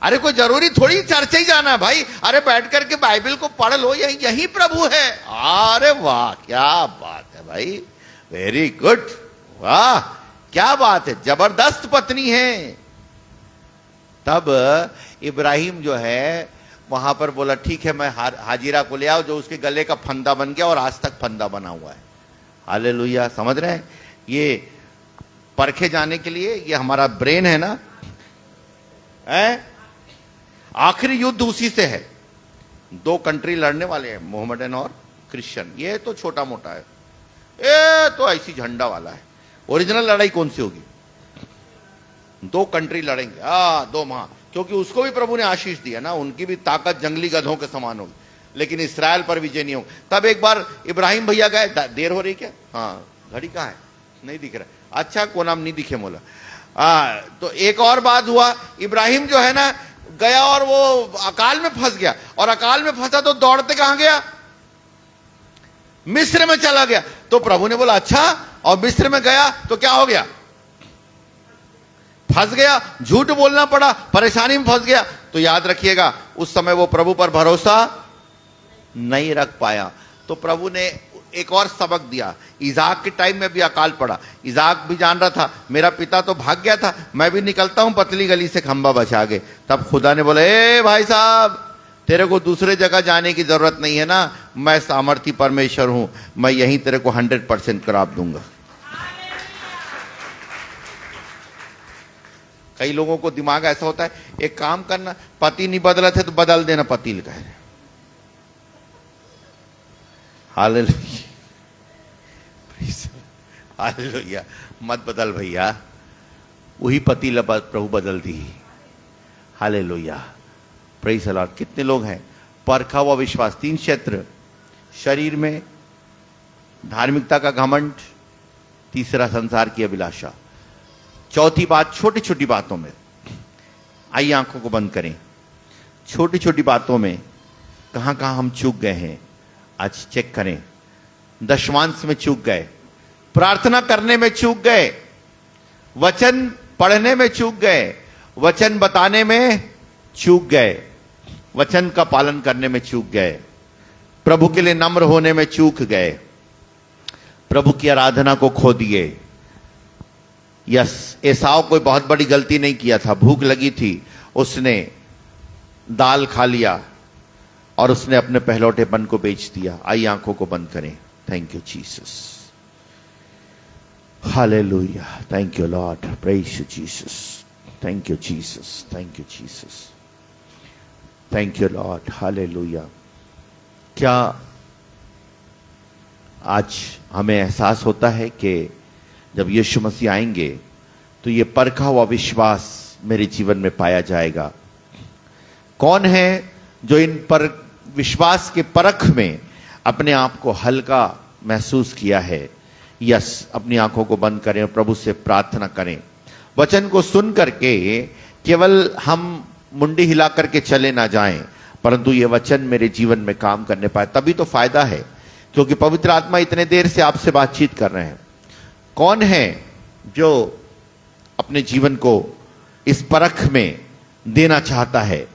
अरे कोई जरूरी थोड़ी चर्च ही जाना है भाई। अरे बैठ करके बाइबल को पढ़ लो, यही प्रभु है। अरे वाह, क्या बात है भाई, वेरी गुड, वाह क्या बात है, जबरदस्त पत्नी है। तब इब्राहिम जो है वहां पर बोला ठीक है, मैं हाजिरा को ले आओ, जो उसके गले का फंदा बन गया और आज तक फंदा बना हुआ है, हालेलुया। समझ रहे हैं? ये परखे जाने के लिए ये हमारा ब्रेन है ना, आखिरी युद्ध उसी से है। 2 कंट्री लड़ने वाले हैं, मोहम्मदन और क्रिश्चियन। ये तो छोटा मोटा है, ये तो ऐसी झंडा वाला है। ओरिजिनल लड़ाई कौन सी होगी? 2 कंट्री लड़ेंगे, 2 महा, क्योंकि उसको भी प्रभु ने आशीष दिया ना, उनकी भी ताकत जंगली गधों के समान होगी, लेकिन इस्राएल पर विजय नहीं होगा। तब एक बार इब्राहिम भैया गए, देर हो रही क्या? हाँ, घड़ी कहाँ है? नहीं दिख रहा। अच्छा, को नाम नहीं दिखे मोला। तो एक और बात हुआ, इब्राहिम जो है ना गया और वो अकाल में फंस गया, और अकाल में फंसा तो दौड़ते कहां गया? मिस्र में चला गया। तो प्रभु ने बोला अच्छा, और मिस्र में गया तो क्या हो गया? फंस गया, झूठ बोलना पड़ा, परेशानी में फंस गया। तो याद रखिएगा उस समय वो प्रभु पर भरोसा नहीं रख पाया। तो प्रभु ने एक और सबक दिया। इज़ाक के टाइम में भी अकाल पड़ा। इज़ाक भी जान रहा था मेरा पिता तो भाग गया था, मैं भी निकलता हूं पतली गली से खंबा बचा के। तब खुदा ने बोला, ए भाई साहब, तेरे को दूसरे जगह जाने की जरूरत नहीं है ना, मैं सामर्थी परमेश्वर हूं, मैं यहीं तेरे को 100% करार दूंगा। कई लोगों को दिमाग ऐसा होता है, एक काम करना, पति नहीं बदला थे तो बदल देना पति लिखा है। हालेलुया, हालेलुया, मत बदल भैया, वही पति प्रभु बदल दी। Hallelujah, praise the lord. कितने लोग हैं परखा हुआ विश्वास, 3 क्षेत्र, शरीर में धार्मिकता का घमंड, तीसरा संसार की अभिलाषा, चौथी बात छोटी छोटी बातों में। आइए आंखों को बंद करें। छोटी छोटी बातों में कहां कहां हम चूक गए हैं आज चेक करें। दशमांश में चूक गए, प्रार्थना करने में चूक गए, वचन पढ़ने में चूक गए, वचन बताने में चूक गए, वचन का पालन करने में चूक गए, प्रभु के लिए नम्र होने में चूक गए, प्रभु की आराधना को खो दिए। यस, एसाव कोई बहुत बड़ी गलती नहीं किया था, भूख लगी थी, उसने दाल खा लिया और उसने अपने पहलौठेपन को बेच दिया। आइए आंखों को बंद करें। Thank you Jesus, hallelujah, thank you Lord, praise you Jesus, thank you Jesus, thank you Jesus, thank you Lord, hallelujah. क्या आज हमें एहसास होता है कि जब यीशु मसीह आएंगे तो ये परखा हुआ विश्वास मेरे जीवन में पाया जाएगा? कौन है जो इन पर विश्वास के परख में अपने आप को हल्का महसूस किया है? यस, अपनी आंखों को बंद करें और प्रभु से प्रार्थना करें। वचन को सुन करके केवल हम मुंडी हिला करके चले ना जाएं, परंतु ये वचन मेरे जीवन में काम करने पाए, तभी तो फायदा है, क्योंकि पवित्र आत्मा इतने देर से आपसे बातचीत कर रहे हैं। कौन है जो अपने जीवन को इस परख में देना चाहता है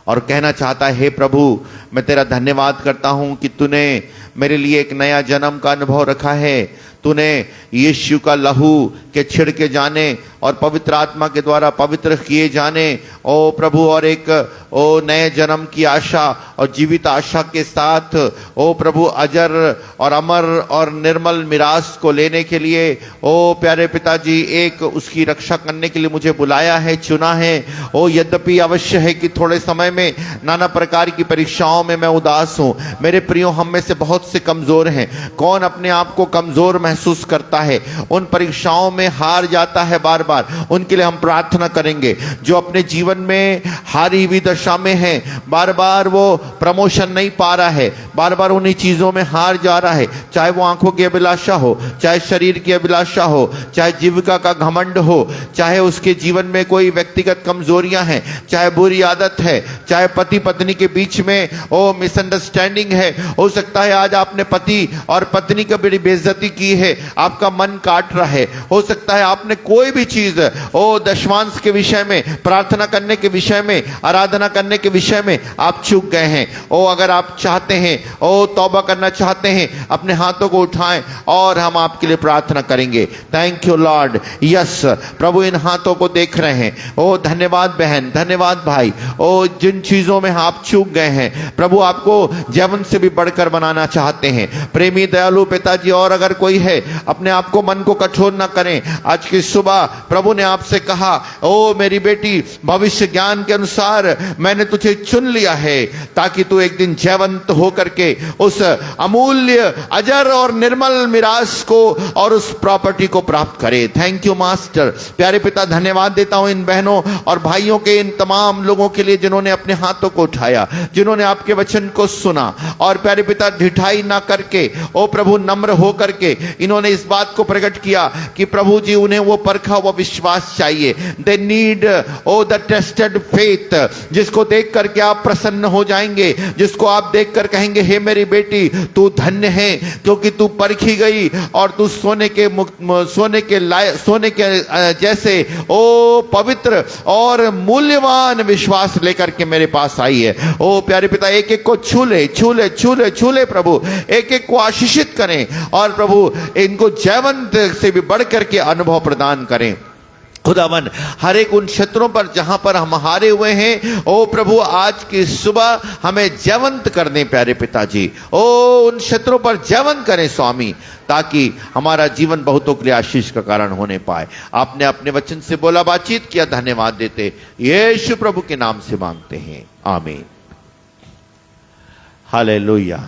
और कहना चाहता है, हे प्रभु, मैं तेरा धन्यवाद करता हूं कि तूने मेरे लिए एक नया जन्म का अनुभव रखा है, तूने यीशु का लहू के छिड़के जाने और पवित्र आत्मा के द्वारा पवित्र किए जाने, ओ प्रभु, और एक ओ नए जन्म की आशा और जीवित आशा के साथ ओ प्रभु अजर और अमर और निर्मल मिरास को लेने के लिए ओ प्यारे पिताजी एक उसकी रक्षा करने के लिए मुझे बुलाया है, चुना है। ओ यद्यपि अवश्य है कि थोड़े समय में नाना प्रकार की परीक्षाओं में मैं उदास हूं। मेरे प्रियो, हम में से बहुत से कमजोर हैं। कौन अपने आप को कमजोर महसूस करता है, उन परीक्षाओं में हार जाता है बार बार, उनके लिए हम प्रार्थना करेंगे। जो अपने जीवन में हारी हुई दशा में है, बार बार वो प्रमोशन नहीं पा रहा है, बार बार उन्हीं चीजों में हार जा रहा है, चाहे वो आंखों की अभिलाषा हो, चाहे शरीर की अभिलाषा हो, चाहे जीविका का घमंड हो, चाहे उसके जीवन में कोई व्यक्तिगत कमजोरियां हैं, चाहे बुरी आदत है, चाहे पति पत्नी के बीच में ओ मिसअंडरस्टैंडिंग है। हो सकता है आज आपने पति और पत्नी की बड़ी बेइज्जती की है, आपका मन काट रहा है। हो सकता है आपने कोई भी चीज ओ दशमांश के विषय में, प्रार्थना करने के विषय में, आराधना करने के विषय में आप चूक गए हैं। ओ अगर आप चाहते हैं, ओ तौबा करना चाहते हैं, अपने हाथों को उठाएं और हम आपके लिए प्रार्थना करेंगे। Thank you Lord. यस, प्रभु इन हाथों को देख रहे हैं। ओ धन्यवाद बहन, धन्यवाद भाई। ओ जिन चीजों में आप चूक गए हैं, प्रभु आपको जीवन से भी बढ़कर बनाना चाहते हैं। प्रेमी दयालु पिताजी, और अगर कोई है, अपने आप को, मन को कठोर ना करें। आज की सुबह प्रभु ने आपसे कहा, ओ मेरी बेटी, भविष्य ज्ञान के अनुसार मैंने तुझे चुन लिया है ताकि तू एक दिन जयवंत होकर के उस अमूल्य अजर और निर्मल मिरास को और उस प्रॉपर्टी को प्राप्त करे। Thank you master. प्यारे पिता, धन्यवाद देता हूं इन बहनों और भाइयों के, इन तमाम लोगों के लिए जिन्होंने अपने हाथों को उठाया, जिन्होंने आपके वचन को सुना, और प्यारे पिता ढिठाई ना करके, ओ प्रभु नम्र हो करके इन्होंने इस बात को प्रकट किया कि प्रभु जी उन्हें वो परखा हुआ विश्वास चाहिए। They need of the tested faith, जिसको देख करके आप प्रसन्न हो जाएंगे, जिसको आप देखकर कहेंगे हे मेरी बेटी तू धन्य है, क्योंकि तू परखी गई और तू सोने के जैसे ओ पवित्र और मूल्यवान विश्वास लेकर के मेरे पास आई है। ओ प्यारे पिता, एक एक को छू ले छू ले छू ले छू ले प्रभु, एक एक को आशीषित करें और प्रभु इनको जयवंत से भी बढ़ करके अनुभव प्रदान करें। खुदावन हर एक उन क्षेत्रों पर जहां पर हम हारे हुए हैं, ओ प्रभु आज की सुबह हमें जयवंत कर दें प्यारे पिताजी। ओ उन क्षेत्रों पर जयवंत करें स्वामी, ताकि हमारा जीवन बहुतों के लिए आशीष का कारण होने पाए। आपने अपने वचन से बोला, बातचीत किया, धन्यवाद देते यीशु प्रभु के नाम से मांगते हैं, आमीन। हालेलुया।